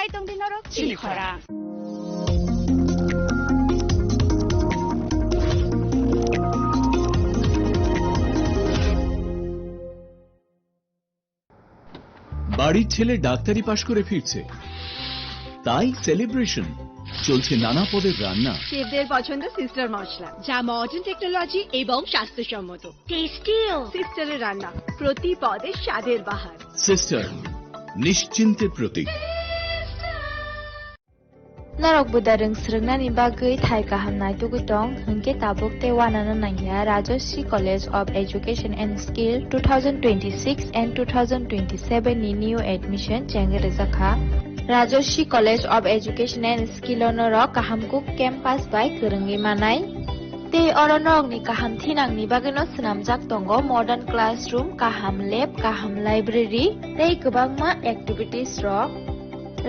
Sai tong dinoro chili khora. বাড়ির ছেলে ডাক্তারি পাশ করে ফিরছে, তাই সেলিব্রেশন চলছে নানা পদের রান্না। শেফদের পছন্দ সিস্টার মশলা, যা মডার্ন টেকনোলজি এবং স্বাস্থ্যসম্মত। টেস্টিও সিস্টারের রান্না, প্রতি পদে স্বাদের বাহার। Sister, নিশ্চিন্তের Pratik. Narok budareng srengna ni bagai thai kahamnai tugutong hingke tabuk te wanana nangya Rajoshi College of Education and Skill 2026 and 2027 ni new admission chenge rezakha Rajoshi College of Education and Skill onoro kahamkuk campus by kerengi manai te oronok ni kaham thinang ni bagano snamjak tongo modern classroom kaham lab kaham library te kwbangma activities rok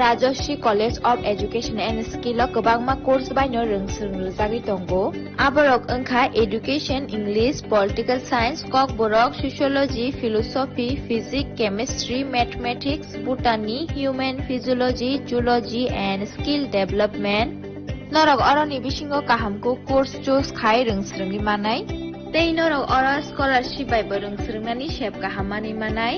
Rajoshi College of Education and Skill o kwbangma course baino rongsung rujagui tongo aborok wngkha Education, English, Political Science, Kokborok, Sociology, Philosophy, Physics, Chemistry, Mathematics, Botany, Human Physiology, Zoology and Skill Development norok oroni bisingo kahamko course choose khai rongsrungni manai tei norok ora scholarship bai bo rongsrungnani sep kahamani manai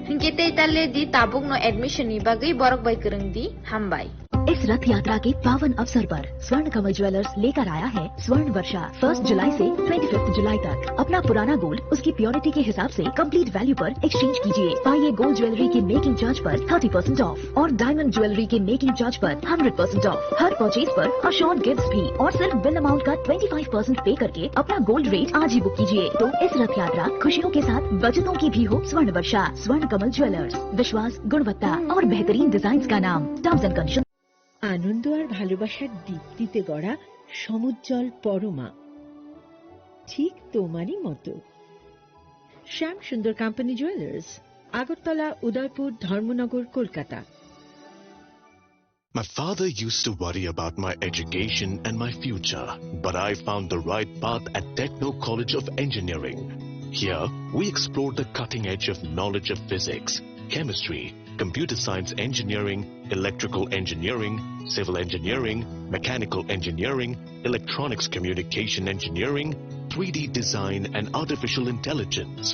hingke tei talle di tabuk no admission ni bagai borok bai kereng di hambai इस रथ यात्रा के पावन अवसर पर स्वर्ण कमल jewellers लेकर आया है स्वर्ण वर्षा 1 जुलाई से 25 जुलाई तक। अपना पुराना गोल्ड उसकी प्योरिटी के हिसाब से कंप्लीट वैल्यू पर एक्सचेंज कीजिए। पाइए गोल्ड ज्वेलरी के मेकिंग चार्ज पर 30% ऑफ और डायमंड ज्वेलरी के मेकिंग चार्ज पर 100% ऑफ। हर परचेज पर अशोर्ड गिफ्ट्स भी और सिर्फ बिल अमाउंट का 25% पे करके अपना गोल्ड रेट आज ही बुक कीजिए। तो इस रथ यात्रा खुशियों के साथ बचतों की भी हो। स्वर्ण वर्षा, स्वर्ण कमल ज्वेलर्स, विश्वास, गुणवत्ता और बेहतरीन डिजाइन का नाम। Terms and condition. আনন্দ আর ভালোবাসার দীপ্তিতে গড়া সমুজ্জ্বল পরমা, ঠিক তোমারই মতো। শ্যাম সুন্দর company jewellers, Agartala, Udaipur, Dharmanagar, Kolkata. My father used to worry about my education and my future, but I found the right path at Techno College of Engineering. Here, we explored the cutting edge of knowledge of physics, chemistry, computer science engineering, electrical engineering, civil engineering, mechanical engineering, electronics communication engineering, 3D design and artificial intelligence.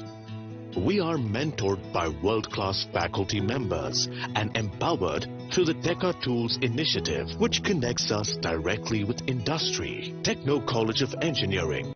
We are mentored by world-class faculty members and empowered through the Teka Tools initiative, which connects us directly with industry. Techno College of Engineering.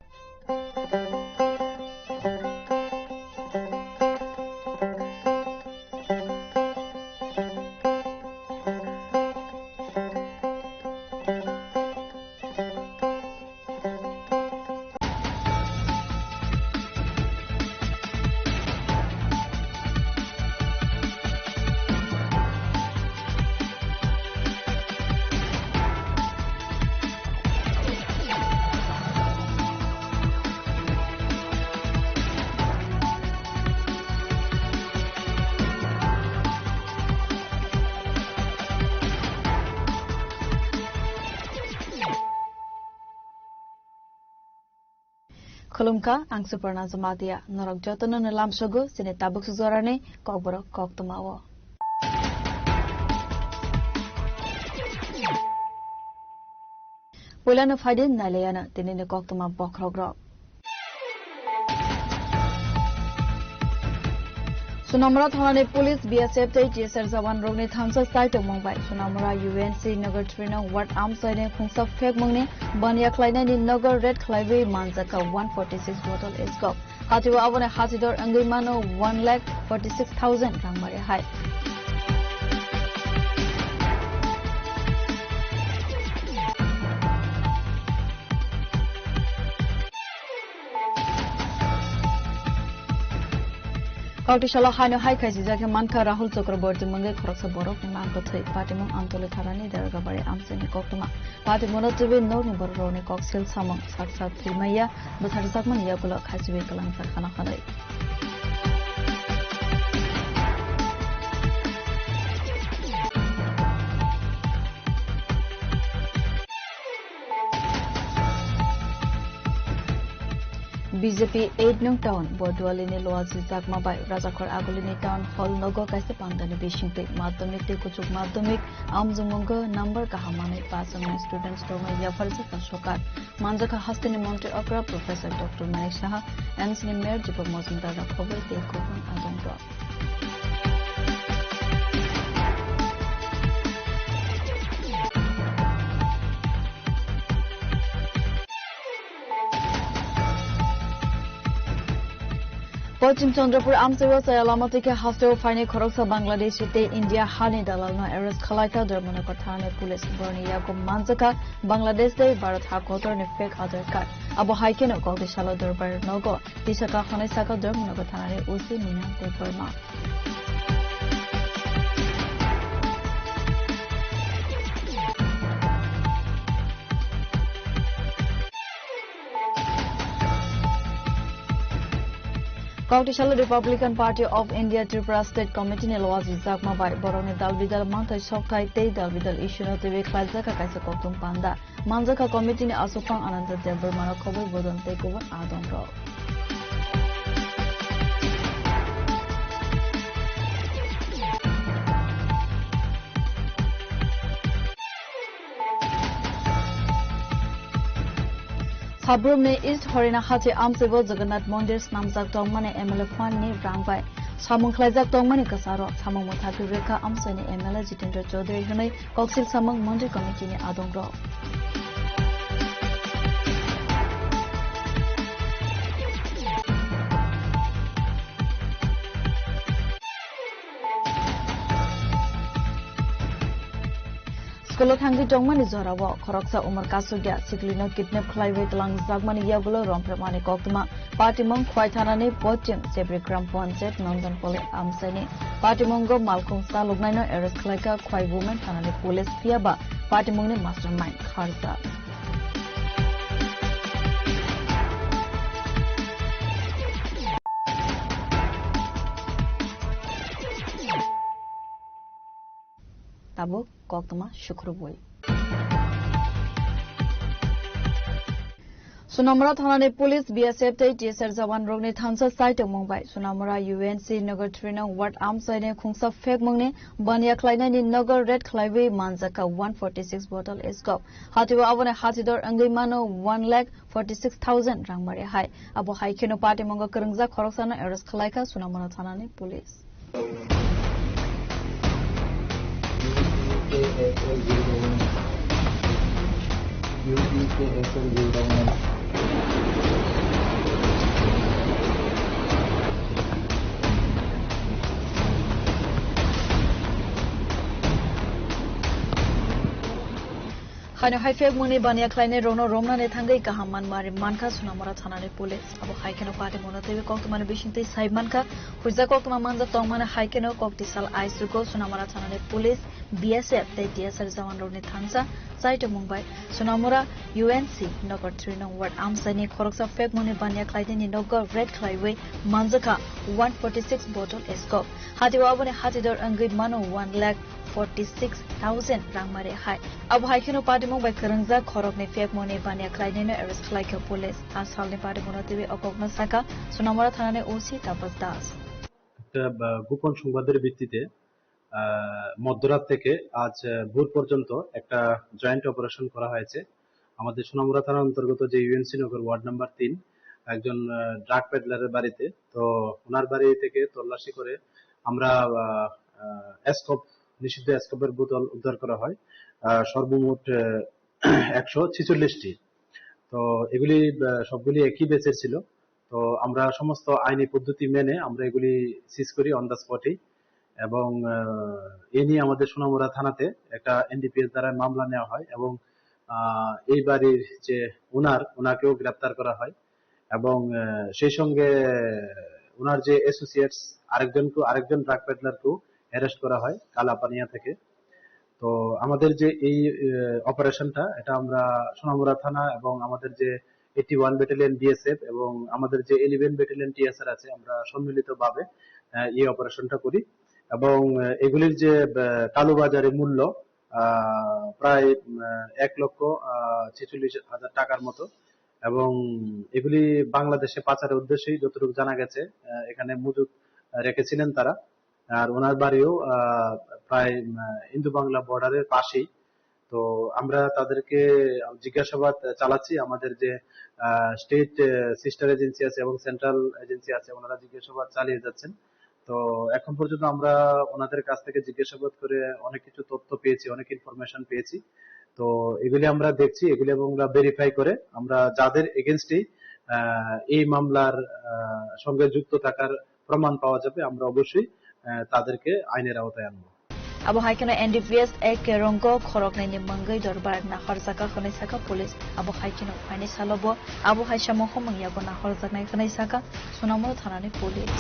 Khulumka ang Suparna Zamadia norok jotono nalam sogo sine tabuk suzorane kokborok koktomawo. Pulana faidin nalayana tinine koktoma bokrogrok. Sunamura Thane Police BSF TSR Zawan Rogni Thamsa site Mumbai Sunamura UNC Nagar Trina Wat Arms Side Khungsa Fek Mungni Banya Klaina ni Nagar Red Clive Manzaka 146 bottle escop Hatiwa Avone Hatidor Angimano 1,46,000 Rangmare High Kautishala Hano Haikai Zaka Manka Rahul Chakraborty Mungai Khoroksa Borok Manko Thai Patimon Antole Tharani Dargabari Amseni Koktuma Patimono Tibi Noni Boroni Koksil Samong Saksa Trimaya Buthar Sakman Yakula Khasiwi Kalang Sakhana Khanai BJP 8 nung town Bordualini Loazi Zakmabai Rajakhor Agulini town hall nogo kaise pangdani bishingpe madhyamik te kuchuk madhyamik amjungongo number kahamane pasang students tonga yafarji kasokar manjaka hastini monte akra Professor Dr. Manik Saha and Mayor Jipo Mozumdar rakhobai te koban adonro Pachim Chandrapur Amsewa Sayalamati ke hasteo faine khoroksa Bangladesh te India hani dalalna arrest khalaika Dermana Kathane police Bornia ko Manjaka Bangladesh de Bharat ha kotor ne fake Aadhaar card abo haike no ko shala darbar nogo tisaka khane saka Dermana Kathane usi mina te parma Kautishala Republican Party of India Tripura State Committee ne Loazi Zakmabai Borone Dalbidal Mantai Soktai Te Dalbidal issue no Tebe Klazaka Kaisa Kotum Panda Manjaka Committee ne Asupang Ananta Debar Manakobai Bodon Takeover Adonro Sabrum ne East Horina Hati Amsebo Jagannath Mondir Snamjak Tongmane MLA Fan ne Rangbai Samung Khlaijak Tongmane Kasaro Samung Mothaki Rekha Amsane MLA Jitendra Chaudhary Hanai Koksil Samung Mondir Committee ne Adongro Skolot hangi tongmani zorawo khoroksa Umar Kasugya Siklino kidnap khlaiwe tlang Zagmani yagulo rompramani koktuma party mong khwai thanani potim Sebri Gram Panchayat Nandan Pole Amsani party mongo Malkhung sa lugnaino arrest khlaika khwai women thanani police piaba party mongne mastermind kharsa Tabo koktuma shukruboi Sunamura Thanani Police BSF te TSR Jawan Rogni Thansa site Mumbai Sunamura UNC Nagar 3 nang Ward Amsane Khungsa Fek Mongne Bania Klaina ni Nagar Red Klaiwe Manjaka 146 bottle escop Hatiwa Avane Hatidor Angai Mano 1,46,000 Rangmare Hai Abo Hai Keno Party Monga Kerengja Khoroksana arrest Khalaika Sunamura Thanani Police Hano haifek muni bania kleine rono romna ne thangai kahaman mari manka Sunamura Thanani Police abo haikeno party monate koktumane bishinte saimanka huja koktuma manja tongmane haikeno koktisal aisuko Sunamura Thanani Police BSF te TSR Jawan Rogni Thansa site Mumbai Sunamura UNC Nagar 3 nang Ward Amsani khoroksa fek muni bania kleine ni Nagar Red Klaiwe Manjaka 146 bottle escop hatiwa abone hatidor angai mano 1,46,000 rangmare hai abo haikeno party mong bai kerengja khorok ne fek mone bania kleine ne arrest khlaika police asal ne party monotebe okokna saka Sunamura Thanane OC Tapas Das একটা গোপন সংবাদের ভিত্তিতে মধ্যরাত থেকে আজ ভোর পর্যন্ত একটা জয়েন্ট অপারেশন করা হয়েছে আমাদের সোনামুড়া থানার অন্তর্গত যে ইউএনসি নগর ওয়ার্ড নাম্বার 3 একজন ড্রাগ পেডলারের বাড়িতে তো ওনার বাড়ি থেকে তল্লাশি করে আমরা এসকোপ নিষিদ্ধ এসকোপের বোতল উদ্ধার করা হয় সর্বমোট 146টি তো এগুলি সবগুলি একই ব্যাচের ছিল তো আমরা সমস্ত আইনি পদ্ধতি মেনে আমরা এগুলি সিজ করি অন দ্য স্পটে এবং এই নিয়ে আমাদের সোনামুড়া থানাতে একটা এনডিপিএস দ্বারা মামলা নেওয়া হয় এবং এই বাড়ির যে ওনাকেও গ্রেফতার করা হয় এবং সেই সঙ্গে ওনার যে অ্যাসোসিয়েটস আরেকজন ড্রাগ পেডলারকেও অ্যারেস্ট করা হয় কালাপানিয়া থেকে তো আমাদের যে এই অপারেশনটা এটা আমরা সোনামুড়া থানা এবং আমাদের যে 81 ব্যাটালিয়ন বিএসএফ এবং আমাদের যে 11 ব্যাটালিয়ন টিএসআর আছে আমরা সম্মিলিতভাবে এই অপারেশনটা করি এবং এগুলির যে কালোবাজারে মূল্য প্রায় 1,46,000 টাকার মতো এবং এগুলি বাংলাদেশে পাচারের উদ্দেশ্যেই যতটুকু জানা গেছে এখানে মজুদ রেখেছিলেন তারা। আর ওনার বাড়িও প্রায় ইন্দো বাংলা বর্ডারের পাশেই। তো আমরা তাদেরকে জিজ্ঞাসাবাদ চালাচ্ছি, আমাদের যে স্টেট সিস্টার এজেন্সি আছে এবং সেন্ট্রাল এজেন্সি আছে ওনারা জিজ্ঞাসাবাদ চালিয়ে যাচ্ছেন। তো এখন পর্যন্ত আমরা ওনাদের কাছ থেকে জিজ্ঞাসাবাদ করে অনেক কিছু তথ্য পেয়েছি, অনেক ইনফরমেশন পেয়েছি। তো এগুলি আমরা দেখছি, এগুলি এবং আমরা ভেরিফাই করে আমরা যাদের এগেনস্টে এই মামলার সঙ্গে যুক্ত থাকার প্রমাণ পাওয়া যাবে আমরা অবশ্যই তাদেরকে আইনের আওতায় আনবো। Abo haikana NDPS ek kerongko khorok naini mangai dorbar nahar jaka khanai saka police abo haikino phani salobo abo haisha moho mangya ko nahar jaknai khanai saka sonamur thanani police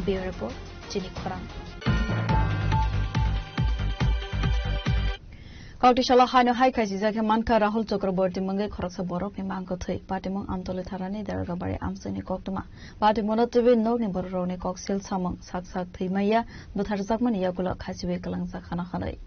Bureau Report, Jenny Khorang. Kautishala Hano Haikai Zaka Manka Rahul Chakraborty Mangai Khoroksa Borok ni Manko Thai Patimong Amtole Tharani Daragabari Amsani Koktuma Patimono TV no ni Boroni Koksil Samong Saksak Thimaya Butharzakman Yakula Khasiwe Kalang Zakhana Khanai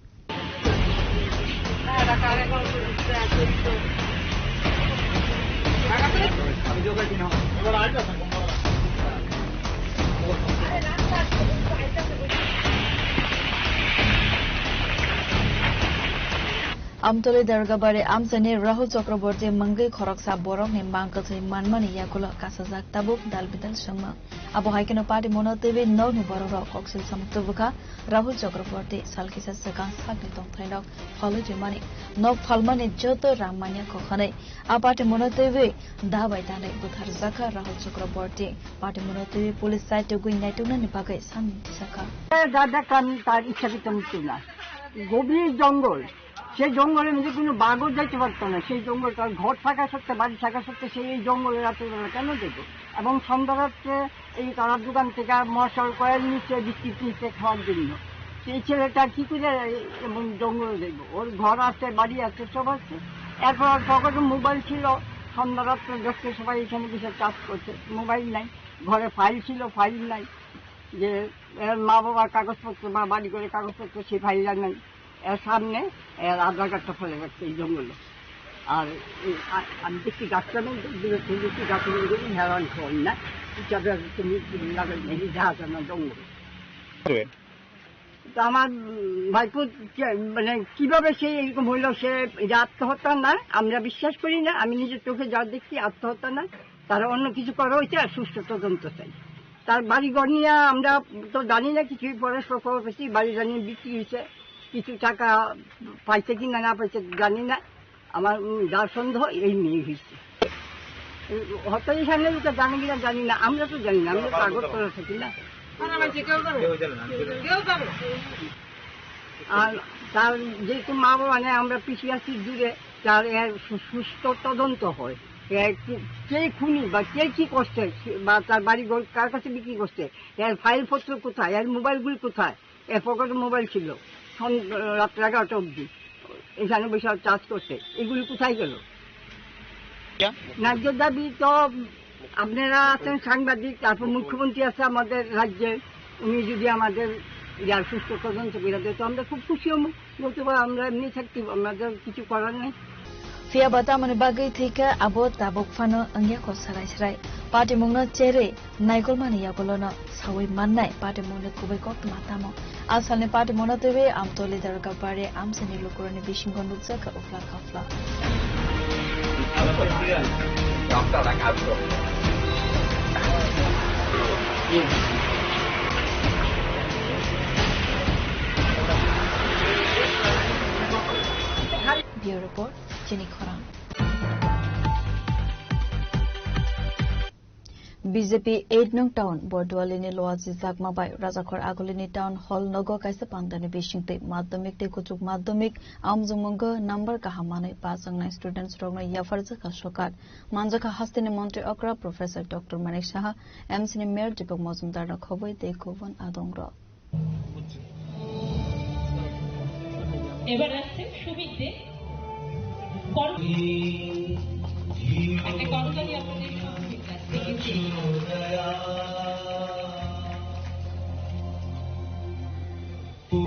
Amtole Dargabari Amsani Rahul Chakraborty Mangai Khoroksa Borok ni Manko Thai Manmani Yakula Kasazak Tabuk Dalbidal Shama Abo Haikino Patimono TV no ni Bororo Koksil Samtubuka Rahul Chakraborty Salkisa Sakan Sakni Tong Thainok Follow Jimani No Falmani Joto Ramanya Kokhanai Apatimono TV Dabai Tane Buthar Zaka Rahul Chakraborty Patimono TV Police Site to Gwin Naituna Nipagai Sam Saka Dada kan tar ইচ্ছাকৃত মৃত্যু না গভীর জঙ্গল সেই জঙ্গলের মধ্যে কোনো বাঘও যাইতে পারতো না সেই জঙ্গল তার ঘর থাকা সত্ত্বে বাড়ি থাকা সত্ত্বে সেই জঙ্গলে রাতের বেলা কেন দেখবো এবং সন্ধ্যা রাত্রে এই তারার দোকান থেকে মশাল কয়েল নিচে বিস্কিট নিচে খাওয়ার জন্য সেই ছেলেটা কি করে এবং জঙ্গলে দেখবো ওর ঘর আছে বাড়ি আছে সব আছে এরপর তখন মোবাইল ছিল সন্ধ্যা রাত্রে দেখতে সবাই এখানে কিছু কাজ করছে মোবাইল নাই ঘরে ফাইল ছিল ফাইল নাই যে মা বাবার কাগজপত্র বা বাড়ি করে কাগজপত্র সেই ফাইলটা নাই এর সামনে এর আধার কার্ডটা ফেলে রাখছে এই জঙ্গলে আর আমি দেখছি গাছটা নেই দেখছি গাছের হেরান করি না লাগাই যা আছে না জঙ্গলে তো আমার ভাইপো মানে কিভাবে সে এরকম হইল সে এটা আত্মহত্যা না আমরা বিশ্বাস করি না আমি নিজের চোখে যা দেখছি আত্মহত্যা না তারা অন্য কিছু করা হয়েছে আর সুষ্ঠু তদন্ত চাই তার বাড়িঘর নিয়ে আমরা তো জানি না কিছুই পড়াশোনা খবর পেয়েছি বাড়ি জানিয়ে বিক্রি হয়েছে কিছু টাকা পাইছে কিনা না পাইছে জানি না আমার যার সন্দেহ এই মেয়ে হয়েছে হত্যার সামনে লোকে জানে কিনা জানি না আমরা তো জানি না আমরা কাগজ করা থাকি না আর তার যেহেতু মা বাবা নেই আমরা পিছিয়ে আছি দূরে তার এর সুস্থ তদন্ত হয় কে খুনি বা কে কি করছে বা তার বাড়ি কার কাছে বিক্রি করছে এর ফাইল পত্র কোথায় এর মোবাইলগুলি কোথায় এর পকেটে মোবাইল ছিল রাত্রে 11টা অব্দি এখানে বসে চার্জ করছে এগুলি কোথায় গেল ন্যায্য দাবি তো আপনারা আছেন সাংবাদিক তারপর মুখ্যমন্ত্রী আছে আমাদের রাজ্যের উনি যদি আমাদের যার সুস্থ তদন্ত করে দেয় তো আমরা খুব খুশি হব বলতে পারি আমরা এমনি থাকতে আমাদের কিছু করার নেই Fia bata mani bagai thika abo tabok fano angya ko sarai sarai party mungna chere naikol mani yakolona sawi mannai party mungna kubai kok matamo asalne party mona tebe amtole darga pare amseni lokorani bishingon ruksa ka ufla khafla Bureau Report, Jenny Khorang. BJP 8 nong town Bordwalini Loazi Zakmabai Rajakhor Agolini town hall nogo kaisa pangdani bishingte madhyamik te kuchuk madhyamik amjumung number kahamane pasangnai students rogna yafarja ka sokat manjaka hastini mantri okra Professor Dr. Manik Saha MCN Mayor Deepak Mojumdar na khoboi te kovan adongra এবার আসছে সুমিত দে একটা করতালি আপনাদের সুমিত কাছ থেকে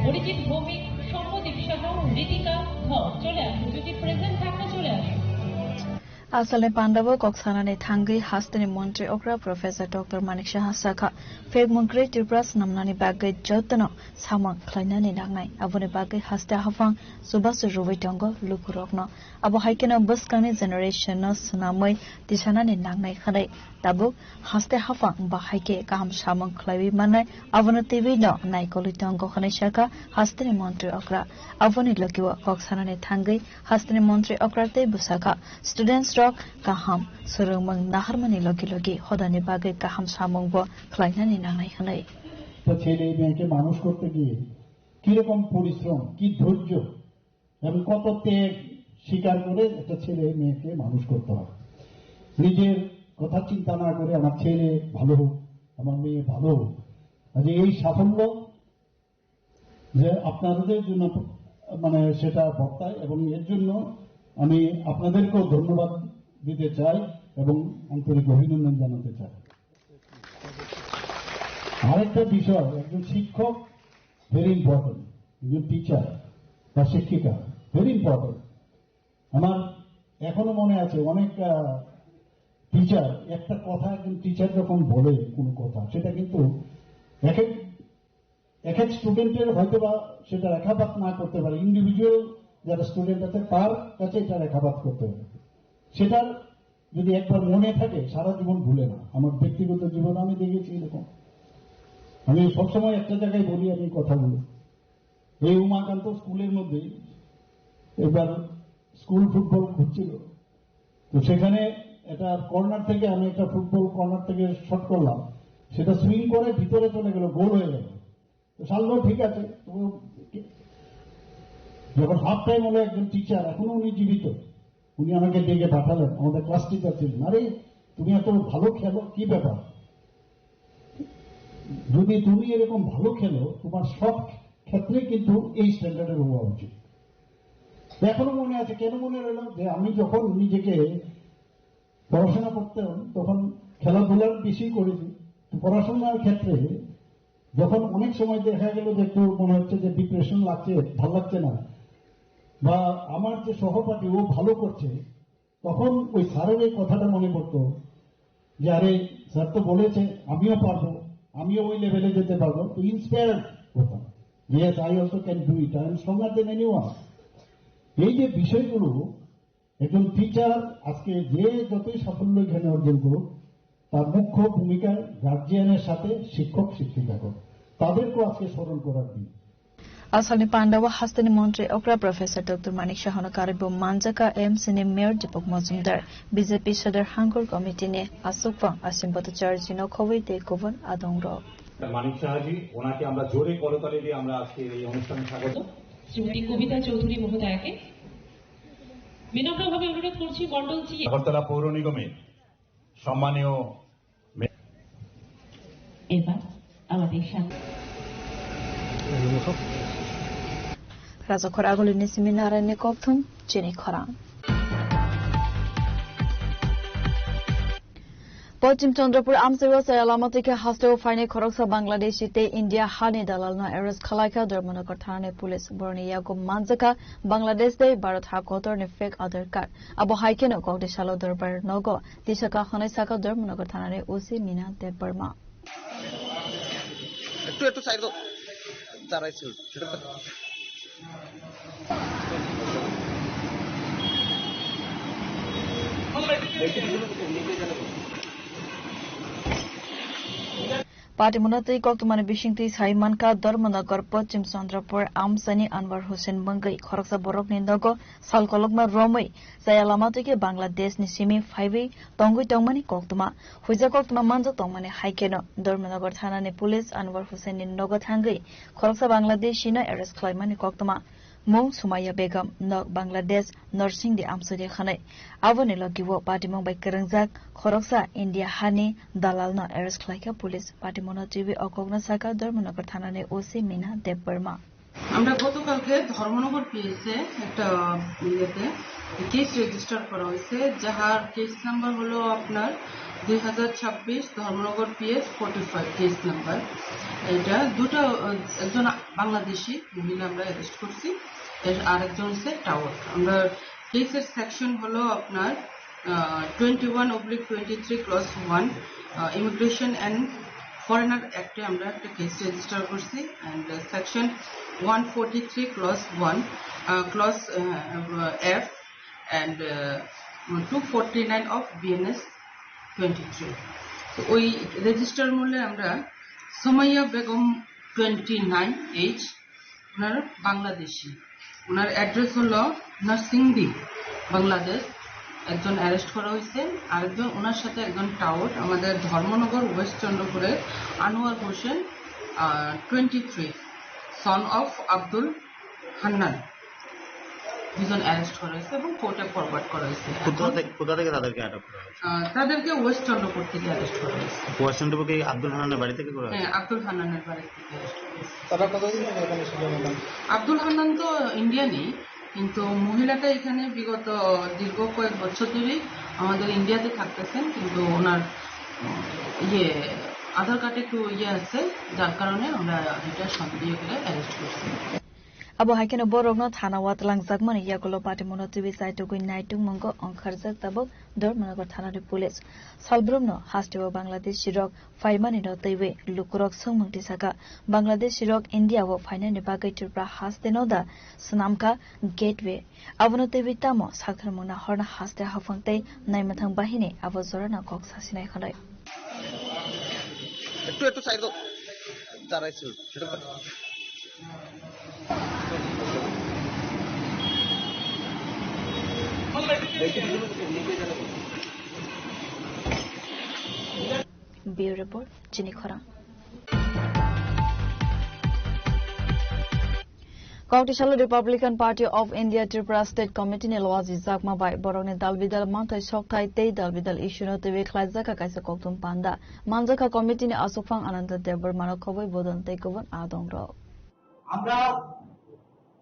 অরিজিৎ ভৌমিক সম্মদীপ সহ ঋতিকা ধর চলে আসুন যদি প্রেজেন্ট থাকলে চলে আসুন Asale Pandavo Koksanane Tangi Hastani Montri Okra Professor Dr. Manik Shahasaka Feg Mungri Tibras Namnani Bagay Jotano Samang Klainani Nagnai Abune Bagay Hasta Hafang Subasu Ruvitongo Lukurokno Abo Haikeno Buskani Generation no Sunamoi Dishanani Nagnai Hare Tabu Haste Hafang Bahaike Kaham Samang Klavi Manai Avona TV no Naikolitongo Haneshaka Hastani Montri Okra Avoni Lokiwa Koksanane Tangi Hastani Montri Okra Te Busaka Students Kaham Surumang Naharmani Loki Loki Hodani Bagay Kaham Samongbo Klainani Nangai Hanai তো ছেলে মেয়েকে মানুষ করতে গিয়ে কিরকম পরিশ্রম কি ধৈর্য এবং কত ত্যাগ স্বীকার করে একটা ছেলে মেয়েকে মানুষ করতে হয় নিজের কথা চিন্তা না করে আমার ছেলে ভালো হোক আমার মেয়ে ভালো হোক আজ এই সাফল্য যে আপনাদের জন্য মানে সেটা বর্তায় এবং এর জন্য আমি আপনাদেরকেও ধন্যবাদ দিতে চাই এবং আন্তরিক অভিনন্দন জানাতে চাই আরেকটা বিষয় একজন শিক্ষক ভেরি ইম্পর্টেন্ট একজন টিচার বা শিক্ষিকা ভেরি ইম্পর্টেন্ট আমার এখনো মনে আছে অনেক টিচার একটা কথা একজন টিচার যখন বলে কোনো কথা সেটা কিন্তু এক এক স্টুডেন্টের হয়তো বা সেটা রেখাপাত না করতে পারে ইন্ডিভিজুয়াল যারা স্টুডেন্ট আছে তার কাছে এটা রেখাপাত করতে হবে সেটার যদি একবার মনে থাকে সারা জীবন ভুলে না আমার ব্যক্তিগত জীবনে আমি দেখেছি এরকম আমি সবসময় একটা জায়গায় বলি আমি কথা বলি এই উমাকান্ত স্কুলের মধ্যে এবার স্কুল ফুটবল ঘুরছিল তো সেখানে একটা কর্নার থেকে আমি একটা ফুটবল কর্নার থেকে শট করলাম সেটা সুইং করে ভিতরে চলে গেল গোল হয়ে গেল তো সারলো ঠিক আছে যখন হাফ টাইম হলো একজন টিচার এখনো উনি জীবিত উনি আমাকে ডেকে পাঠালেন আমাদের ক্লাস টিচার ছিলেন আরে তুমি এত ভালো খেলো কি ব্যাপার যদি তুমি এরকম ভালো খেলো তোমার সব ক্ষেত্রে কিন্তু এই স্ট্যান্ডার্ডের হওয়া উচিত এখনো মনে আছে কেন মনে রইল যে আমি যখন নিজেকে পড়াশোনা করতাম তখন খেলাধুলার বেশি করেছি পড়াশোনার ক্ষেত্রে যখন অনেক সময় দেখা গেল যে একটু মনে হচ্ছে যে ডিপ্রেশন লাগছে ভালো লাগছে না বা আমার যে সহপাঠী ও ভালো করছে তখন ওই স্যারের এই কথাটা মনে পড়তো যে আরে স্যার তো বলেছে আমিও পারবো আমিও ওই লেভেলে যেতে পারবো তো ইন্সপায়ার্ড হতাম yes I also can do it I am stronger than anyone এই যে বিষয়গুলো একজন টিচার আজকে যে যতই সাফল্য এখানে অর্জন করুক তার মুখ্য ভূমিকায় গার্জিয়ানের সাথে শিক্ষক শিক্ষিকাগণ তাদেরকেও আজকে স্মরণ করার দিন Asali Pandawa Hastani Montri Okra Professor Dr. Manik Shahana Karibu Manjaka MC Mayor Dipok Mazumdar BJP Sadar Hangul Committee ne Asukpang Asimbata Charjino Kowi de Govan Adongro মানিক শাহজি ওনাকে আমরা জোরে করতালি দিয়ে আমরা আজকে এই অনুষ্ঠানে স্বাগত শ্রীমতী কবিতা চৌধুরী মহোদয়াকে বিনম্রভাবে অনুরোধ করছি মণ্ডলজি আগরতলা পৌর নিগমের সম্মানীয় এবার আমাদের সাথে Raza Koragolini Seminare Nekoptum, Jenny Koran. Pachim Chandrapur Amsewa Alamatike Hasteo Fine Koroksa Bangladeshi Te India Hani Dalalna Eres Kalaika Dermanakar Thane Police Borneo Manzaka Bangladesh Day Bharat Hakotor ne fake other card Abo Haikeno Kokde Shalo Derbar Nogo Tishaka Hanesaka Dermanakar Thane Usi Mina De Burma একটু side দাঁড়াইছিল সেটা Party Munati Koktumani Bishingti Saimanka Dormanagar Pachim Chandrapur Amsani Anwar Hussein Bangai Khoroksa Borokni Nogo Salkolokma Romoi Sayalamatike Bangladesh ni Simi 5 Tongui Tongmani Koktuma Huiza Koktuma Manza Tongmani Haikeno Dormanagar Thana ni Police Anwar Hussein ni Nogo Thangai Khoroksa Bangladesh Shina Arrest Klaimani Koktuma Mung Sumaya Begum Nog Bangladesh Nursing di Amsudi Khanai Avoni Logiwo Party Mumbai Kerengjak Khoroksa India Hani Dalal na Arrest Klaika Police Party Mono TV Okogna Saka Dormanagar Thana ne OC Mina Deb Burma আমরা গতকালকে ধর্মনগর পিএসে একটা ইয়েতে case register করা হয়েছে, যাহার case number হলো আপনার 2026 Dharmanagar PS 45 case number. এটা দুটো, একজন বাংলাদেশি মহিলা আমরা অ্যারেস্ট করছি, আর একজন হচ্ছে টাওয়ার। আমরা কেসের সেকশন হলো আপনার 21/23 ক্লজ 1 ইমিগ্রেশন অ্যান্ড ফরেনার অ্যাক্টে আমরা একটা কেস রেজিস্টার করছি, and section 143 clause 1 clause F and 249 of BNS 23। তো ওই রেজিস্টার মূল্যে আমরা সোমাইয়া বেগম 29 এইজ, ওনার বাংলাদেশি, ওনার অ্যাড্রেস হলো নরসিংদী বাংলাদেশ, একজন অ্যারেস্ট করা হয়েছে। আরেকজন ওনার সাথে একজন টাউট আমাদের ধর্মনগর ওয়েস্ট চন্দ্রপুরের আনোয়ার হোসেন 23 সন অফ আব্দুল হান্নান, দুজন অ্যারেস্ট করা হয়েছে এবং কোর্টে ফরওয়ার্ড করা হয়েছে। কোথা থেকে তাদেরকে আটক করা হয়েছে? তাদেরকে ওয়েস্ট চন্দ্রপুর থেকে অ্যারেস্ট করা হয়েছে। ওয়েস্ট চন্দ্রপুর কি আব্দুল হান্নানের বাড়ি থেকে করা হয়েছে? হ্যাঁ, আব্দুল হান্নানের বাড়ি থেকে অ্যারেস্ট করা হয়েছে। আব্দুল হান্নান তো ইন্ডিয়ানই, কিন্তু মহিলাটা এখানে বিগত দীর্ঘ কয়েক বছর ধরেই আমাদের ইন্ডিয়াতে থাকতেছেন, কিন্তু ওনার আধার কার্ডে একটু আছে, যার কারণে আমরা এটা সন্দেহ করে অ্যারেস্ট করছি। abo haikeno borokno thana watlangjak mani yagulo patimuno tv saitugui naitung mongo onkharjak tabo dormanagar thanari police salbrumno hasteo bangladesh sirok faimani no teiwe lukurok songmungti saka bangladesh sirok india wo fainani bagai turpra hasteno da snamka gateway abono teiwe tamo sakharmuna horna haste hafangtei naimathang bahini abo jorana kok sasinai khanai একটু side দাও, দাঁড়াইছিল সেটা Bureau Report, Jenny Khorang. Kauktishala Republican Party of India Tripura State Committee ne loazi zakma bai borone dalbidal mantai sokthai tei dalbidal issue no tewe khlaizaka kaisa koktum panda manjaka committee ne asofang ananda debar mano khoboi bodon tei kobon adong ro আমরা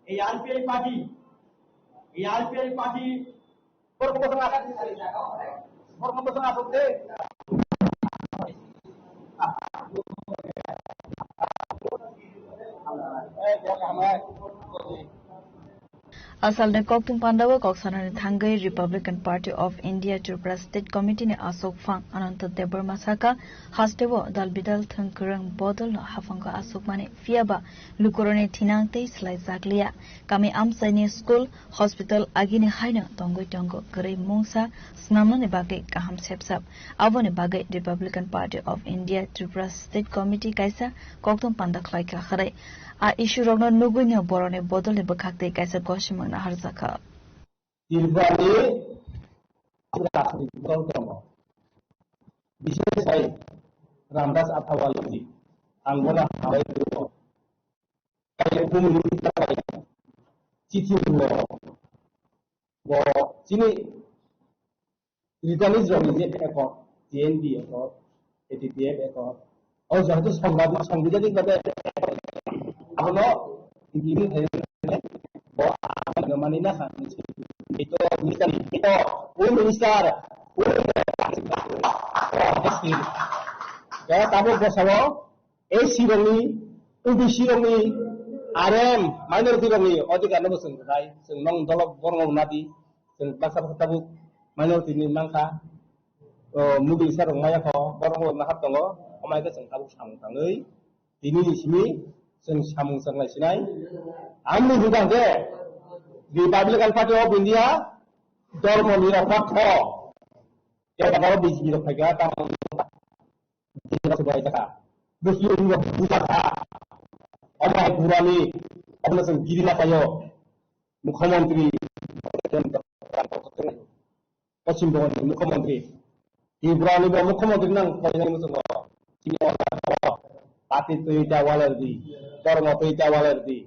এই আরপিআই party কর্মকর্তা আসতে Asal ne koktung pandawa koksana ne thangai Republican Party of India Tripura State Committee ne asok fang ananta debar masaka hastewo dalbidal thangkurang bodol no hafanga asok mane fiaba lukorone thinang tei slai zaklia kami amsaini school hospital agini haina tongoi tongo grei mungsa snamne bagai kaham sepsap abone bagai Republican Party of India Tripura State Committee kaisa koktung panda khlai ka khare a issue rogno nuguine borone bodole bakhakte kaisa goshimang na harzaka tirbani বিশেষ সাই রামদাস আথাওয়ালি আঙ্গনা হাওয়াই দুটো কাই কুমুনি তাই চিঠি দুটো ও চিনি রিটার্নিস রবিজে এখন TND এখন এটিপিএফ এখন ও যেহেতু সাংবিধানিক ভাবে আমরা English manina kan itu minister ya kamu bosawo sironi ubi sironi RM minority roni odika no sing dai sing nong dolok borong nadi sing basa tabu minority ni mangka mudi sarong maya ko borong na hat tongo omai ka sing tabu sang tangai ini simi sing samung sangai sinai amu juga ke Republican Party of India dormo niropakho ya kalau biji niropakha tamu tidak sebaik kata muslim juga omai purani apna sing giri na payo mukhyamantri Paschim Bengal mukhyamantri Ibrani ba mukhyamantri nang payo musungo sini party toita walardi dormo toita walardi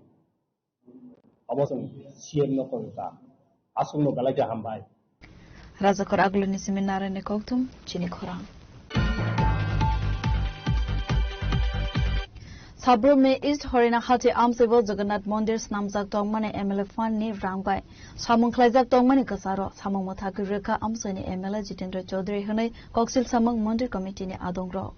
অবশ্যই CM নকরতা আসন্ন বেলাকে হামবাই রাজাকর আগলনি সেমিনারে নে koktum chini khorang Sabrum ne East Horina Hati Amsebo Jagannath Mondir Snamjak Tongmane MLA Fund ni Rangbai Samung Khlaijak Tongmane Kasaro Samung Mathaki Reka Amsoni MLA Jitendra Chaudhary Hanai Koksil Samung Mondir Committee ni Adongro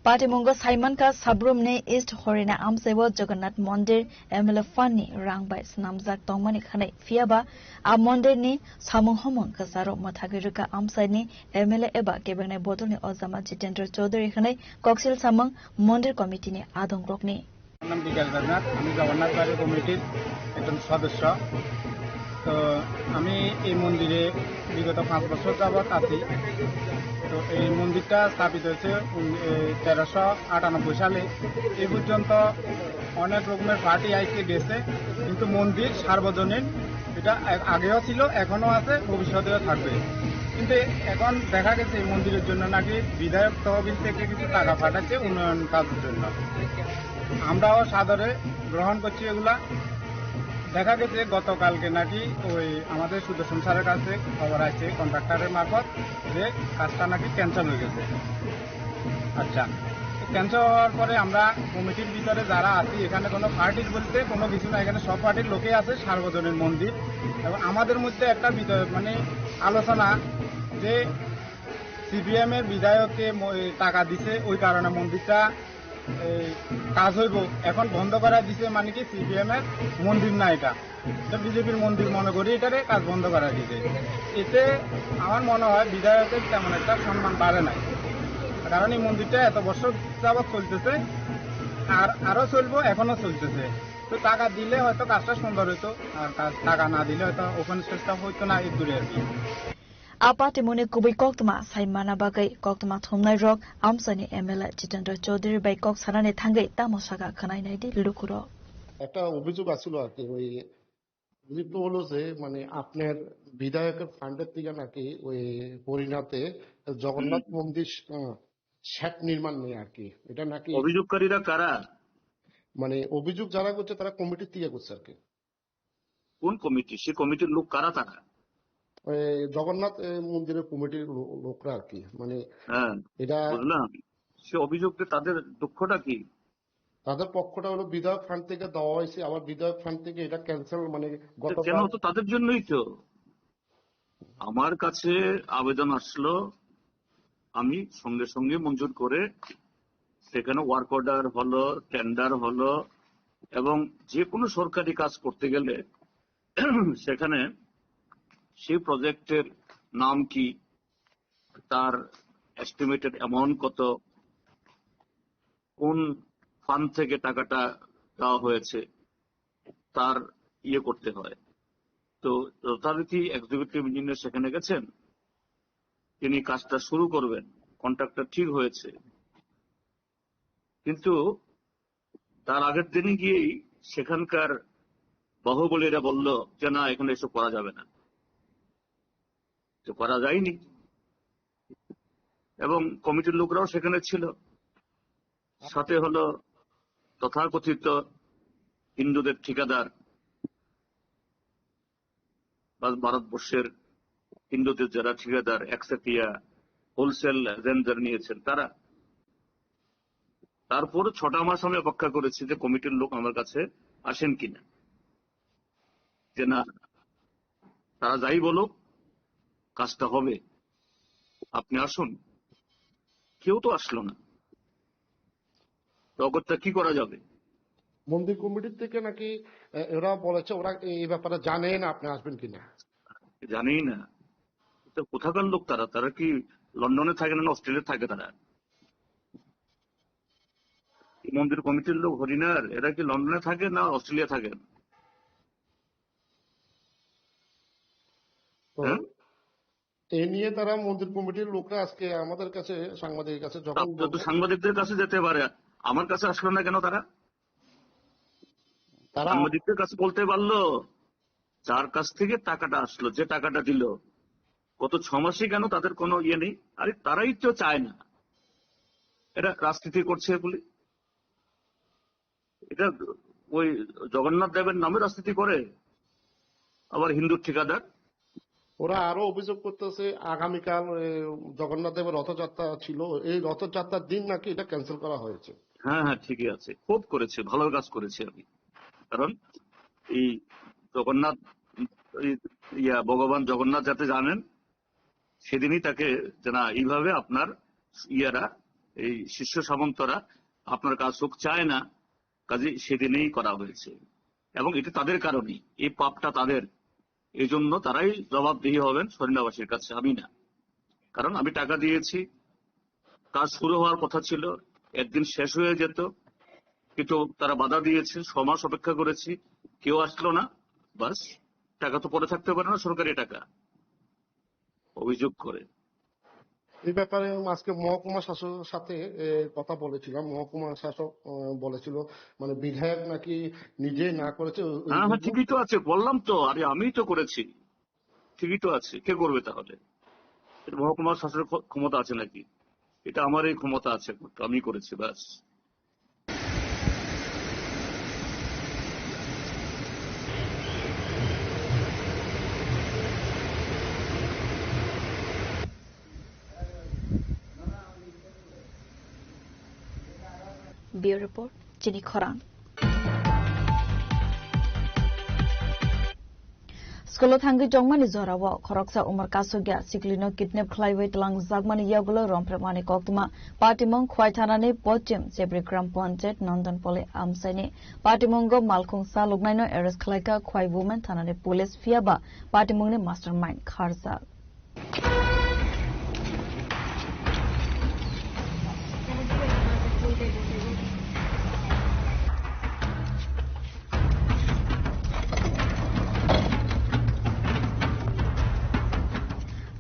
Patimungo Simon ka Sabrum ne East Horina Amsebo Jagannath Mondir MLA Fani Rangbai Snamjak Tongmani Khanai Fiaba A Mondir ni Samung Homon Kasaro Mathagirika Amsai ni MLA Eba Kebenai Bodol ni Ozama Jitendra Chaudhary Khanai Koksil Samung Mondir Committee ni Adong Rokni নাম বিকাশ দেবনাথ আমি জগন্নাথ বাড়ি কমিটির একজন সদস্য তো আমি এই মন্দিরে বিগত 5 বছর যাবত আছি তো এই মন্দিরটা স্থাপিত হয়েছে 1398 সালে এই পর্যন্ত অনেক রকমের পার্টি আইসে গেছে কিন্তু মন্দির সার্বজনীন এটা আগেও ছিল এখনো আছে ভবিষ্যতেও থাকবে কিন্তু এখন দেখা গেছে এই মন্দিরের জন্য নাকি বিধায়ক তহবিল থেকে কিছু টাকা পাঠাচ্ছে উন্নয়ন কাজের জন্য আমরাও সাদরে গ্রহণ করছি এগুলা দেখা গেছে গতকালকে নাকি ওই আমাদের সুদর্শন স্যারের কাছে খবর আছে কন্ট্রাক্টরের মারফত যে কাজটা নাকি ক্যান্সেল হয়ে গেছে আচ্ছা ক্যান্সেল হওয়ার পরে আমরা কমিটির ভিতরে যারা আছি এখানে কোনো পার্টির বলতে কোনো কিছু না এখানে সব পার্টির লোকে আছে সার্বজনীন মন্দির এবং আমাদের মধ্যে একটা মানে আলোচনা যে সিপিএম এর বিধায়ককে টাকা দিছে ওই কারণে মন্দিরটা কাজ হইব এখন বন্ধ করা দিছে মানে কি সিপিএম এর মন্দির না এটা বিজেপির মন্দির মনে করি এটারে কাজ বন্ধ করা দিছে এতে আমার মনে হয় বিধায়কের তেমন একটা সম্মান বাড়ে নাই কারণ এই মন্দিরটা এত বছর যাবৎ চলতেছে আর আরো চলবো এখনো চলতেছে তো টাকা দিলে হয়তো কাজটা সুন্দর হইতো আর টাকা না দিলে হয়তো ওপেন স্পেসটা হইতো না এই দূরে আর কি Apa timune kubai koktma saimana bagai koktma thomnai rok amsani MLA Jitendra Chaudhary bai kok sanane thangai tamosaga khanai nai di lukuro একটা অভিযোগ আছিল আর কি ওই অভিযোগটা হলো যে মানে আপনার বিধায়কের ফান্ডের থেকে নাকি ওই হরিনাথে জগন্নাথ মন্দির শেড নির্মাণ নেই আর কি এটা নাকি অভিযোগকারীরা কারা মানে অভিযোগ যারা করছে তারা কমিটির থেকে করছে আর কি কোন কমিটি সে কমিটির লোক কারা তারা জগন্নাথ মন্দিরের কমিটির লোকরা আর কি মানে এটা বুঝলাম সে অভিযোগকে তাদের দুঃখটা কি তাদের পক্ষটা হলো বিধায়ক ফান্ড থেকে দেওয়া হয়েছে আবার বিধায়ক ফান্ড থেকে এটা ক্যান্সেল মানে কেন তো তাদের জন্যই তো আমার কাছে আবেদন আসলো আমি সঙ্গে সঙ্গে মঞ্জুর করে সেখানে ওয়ার্ক অর্ডার হলো টেন্ডার হলো এবং যে কোনো সরকারি কাজ করতে গেলে সেখানে সেই প্রজেক্টের নাম কি তার এস্টিমেটেড অ্যামাউন্ট কত কোন ফান্ড থেকে টাকাটা দেওয়া হয়েছে তার করতে হয় তো যথারীতি এক্সিকিউটিভ ইঞ্জিনিয়ার সেখানে গেছেন তিনি কাজটা শুরু করবেন কন্ট্রাক্টর ঠিক হয়েছে কিন্তু তার আগের দিনই গিয়েই সেখানকার বাহুবলীরা বলল যে না এখানে এসব করা যাবে না তো করা যায়নি এবং কমিটির লোকরাও সেখানে ছিল সাথে হলো তথাকথিত হিন্দুদের ঠিকাদার ভারতবর্ষের হিন্দুদের যারা ঠিকাদার একচেটিয়া হোলসেল এজেন্টদের নিয়েছেন তারা তারপর 6টা মাস আমি অপেক্ষা করেছি যে কমিটির লোক আমার কাছে আসেন কিনা যে না তারা যাই বলুক কাজটা হবে আপনি আসুন কেউ তো আসলো না তগরটা কি করা যাবে মন্দির কমিটির থেকে নাকি ওরা বলেছে ওরা এই ব্যাপারে জানে না আপনি আসবেন কিনা জানি না তো কোথাকার লোক তারা তারা কি লন্ডনে থাকে না অস্ট্রেলিয়া থাকে তারা মন্দির কমিটির লোক হরিনার এরা কি লন্ডনে থাকে না অস্ট্রেলিয়া থাকে এই নিয়ে তারা মন্দির কমিটির লোকরা আজকে আমাদের কাছে সাংবাদিকের কাছে যখন সাংবাদিকদের কাছে যেতে পারে আমার কাছে আসলো না কেন তারা সাংবাদিকদের কাছে বলতে পারলো যার কাছ থেকে টাকাটা আসলো যে টাকাটা দিল গত 6 মাসে কেন তাদের কোনো নেই আরে তারাই তো চায় না এটা রাজনীতি করছে বলে, এটা ওই জগন্নাথ দেবের নামে রাজনীতি করে, আবার হিন্দুর ঠিকাদার। ওরা আরো অভিযোগ করতেছে আগামীকাল জগন্নাথ দেবের রথযাত্রা ছিল, এই রথযাত্রার দিন নাকি এটা ক্যান্সেল করা হয়েছে। হ্যাঁ হ্যাঁ ঠিকই আছে, খুব করেছে, ভালো কাজ করেছে আমি। কারণ এই জগন্নাথ ভগবান জগন্নাথ যাতে জানেন সেদিনই তাকে যে না এইভাবে আপনার এই শিষ্য সামন্তরা আপনার কাজ হোক চায় না, কাজে সেদিনেই করা হয়েছে। এবং এটা তাদের কারণেই, এই পাপটা তাদের, এই জন্য তারাই জবাবদিহি হবেন সরিনাবাসীর কাছে, আমি না। কারণ আমি টাকা দিয়েছি, কাজ শুরু হওয়ার কথা ছিল, একদিন শেষ হয়ে যেত, কিন্তু তারা বাধা দিয়েছে, 6 মাস অপেক্ষা করেছি, কেউ আসলো না। বাস, টাকা তো পরে থাকতে পারে না, সরকারি টাকা, অভিযোগ করে। এই ব্যাপারে আজকে মহকুমা শাসকের সাথে কথা বলেছিলাম। মহকুমা শাসক বলেছিল মানে বিধায়ক নাকি নিজে না করেছে। হ্যাঁ হ্যাঁ ঠিকই তো আছে, বললাম তো, আরে আমিই তো করেছি, ঠিকই তো আছে, কে করবে তাহলে? মহকুমা শাসকের ক্ষমতা আছে নাকি? এটা আমার এই ক্ষমতা আছে, আমি করেছি, ব্যাস। Bureau Report, Jenny Khoran. Skolo thangi jongmani zorawa khoroksa umar kasogya siklino kidnap khlaiwai tlang zagmani yagulo rompramani koktuma partimong khwaithanani pochim Sebrigram Ponjet Nandan Pole amsani partimongo malkhung sa lugnaino arrest khlaika khwai woman thanani police fiaba partimongni mastermind kharsa.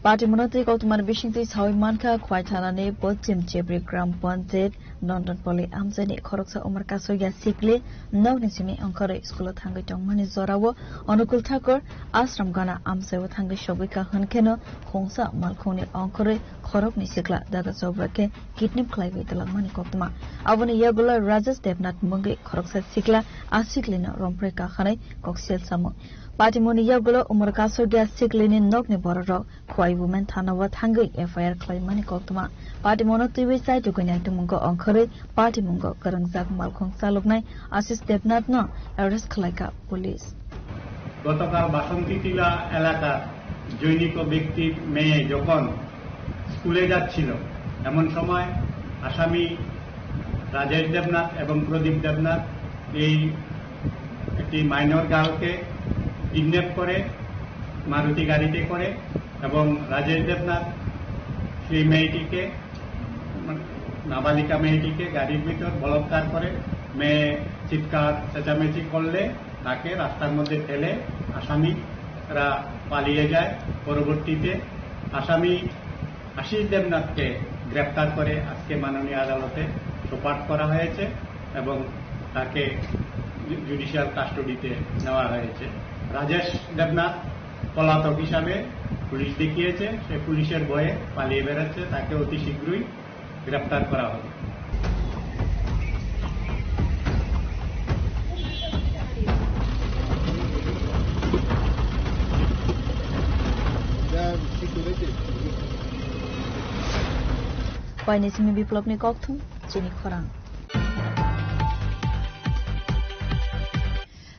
Party Monotri Kotumar Bishingti Sauimanka, Quaitanane, Pochim Sebrigram Ponjet Nandan Pole amsani khoroksa umar kasoya sikle nognisimi ankare school thangi jongmani zorawo onukul thakor ashram gana amsewa thangi shobika hankeno khongsa malkhoni ankare khorok ni sikla dada sobrake kidnap khlaiwe talangmani koktuma aboni yagula Rajesh Devnath mungi khoroksa sikla asiklina rompreka khanai koksel samo Partimoni yagulo umar kasoya siklini nogni bororo khwai women thanawa thangi FIR khlaimani koktuma Partimono TV site tukunya tumungo ankare Partimongo karangjak malkhong saluknai Ashish Devnath no arrest khlaika police গতকাল বাসন্তী টিলা এলাকার জৈনিক ব্যক্তি মেয়ে যখন স্কুলে যাচ্ছিল এমন সময় আসামি রাজেশ দেবনাথ এবং প্রদীপ দেবনাথ এই একটি মাইনর গার্লকে কিডন্যাপ করে মারুতি গাড়িতে করে এবং রাজেশ দেবনাথ সেই মেয়েটিকে নাবালিকা মেয়েটিকে গাড়ির ভিতর বলৎকার করে মেয়ে চিৎকার চেঁচামেচি করলে তাকে রাস্তার মধ্যে ফেলে আসামিরা পালিয়ে যায় পরবর্তীতে আসামি আশিস দেবনাথকে গ্রেফতার করে আজকে মাননীয় আদালতে সোপর্দ করা হয়েছে এবং তাকে জুডিশিয়াল কাস্টডিতে নেওয়া হয়েছে রাজেশ দেবনাথ পলাতক হিসাবে পুলিশ দেখিয়েছে সে পুলিশের ভয়ে পালিয়ে বেড়াচ্ছে তাকে অতি শীঘ্রই গ্রেফতার করা হবে Painisimi biplopni kokthum Jenny Khoran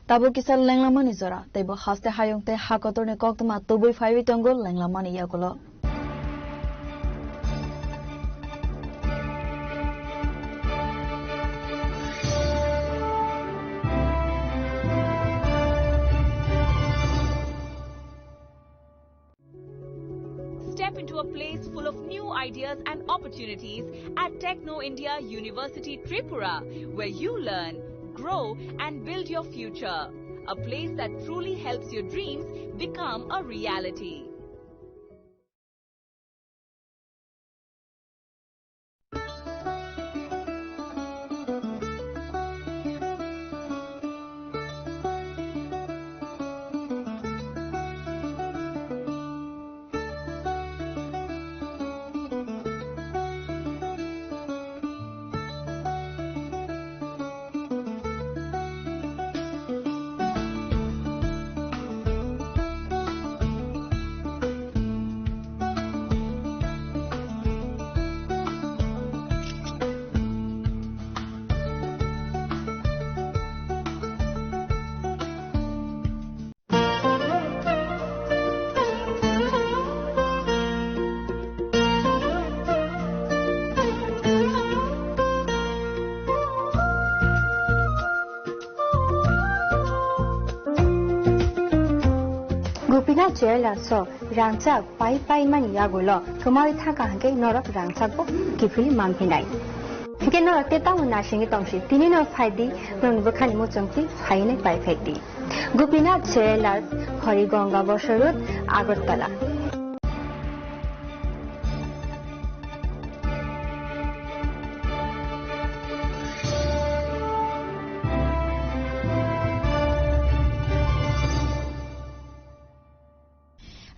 Tabo kisal langlamani zora tebo haste hayongte hakotorne koktuma tobui phaiwi tongol langlamani yagulo Step into a place full of new ideas and opportunities at Techno India University Tripura, where you learn, grow and build your future. A place that truly helps your dreams become a reality. Gupina Jela so Rangchak pai mani yagulo Kumari Thaka Hanke Norok Rangchakbo Kipri Mampinai. Hike Norok Teta Nashingi Tongshi Tinino Padi Run Bukani Muchunki Haine Pai Fedi. Gupina Jela Horigonga Bosharut Agartala.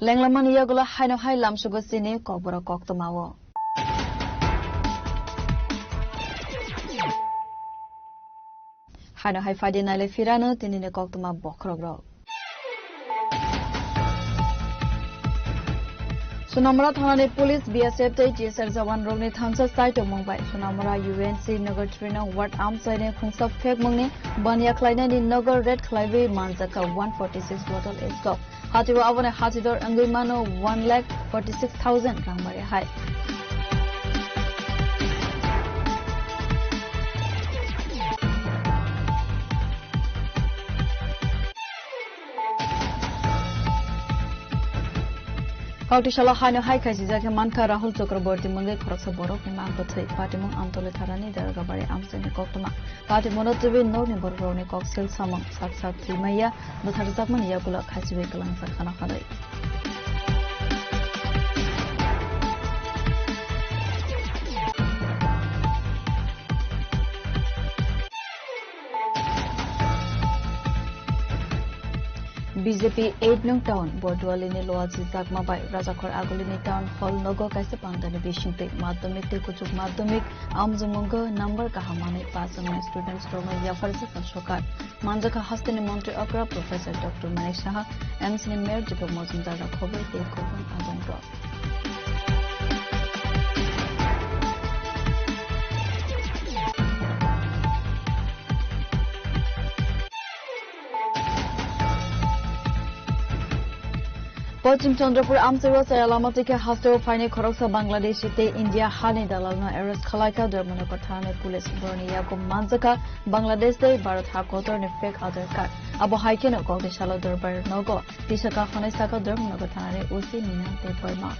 Lenglaman Yagula Hino Hai Lam Sugosini Kobra Koktomawo. Hino Hai Fadina Le Firano Tinine Koktoma Bokrogro. Sunamura Thane Police BSF TSR Zawan Rogni Thansa site of Mumbai. Sunamura UNC Nagar Trina Wat Amside Kungsa Fek Mungni Banya Kleina in Nagar Red Clive Manzaka 146 bottle is stop. Hatiwa Avane Hatidor Anglimano 1,46,000 Rangmare High. Kautishala Hino Hai Kaisizaka Manka Rahul Chakraborty Mungai Khoroksa Borok ni Manko Thai Patimung Antole Tharani Daragabari Amsani Koktoma Pati Monotivi no ni Boroni Koksil Samang Saksak Trimaya Dotharzakman Yakula Kaisiwe Kalang Sakhana Khalai. BJP 8 Nung Town Bordwalini Loazi Zakma by Rajakor Agolini Town Hall Nogo Kaisa Pangani Bishinte Madhyamik Kuchuk Madhyamik Amzumungo number Kahamani Pasamani students from Yafarsa Shokar Manjaka Hastini Montre Okra Professor Dr. Manish Saha MC Mayor Jipo Mozumdar Rakhobe Tekovan Adam Drop. Pachim Chandrapur Amsiro Sayalamatike Hasto Fine Koroksa Bangladesh India Hani Dalalna Eres Khalaka Dermanakothane Police Borni Yakum Manzaka Bangladesh Day Bharat Hakotor ne fake other card Abo Haiken Goldeshala Durbar Nogo Tisaka Hanesaka Dermanakothane Usi Nina Te Burma.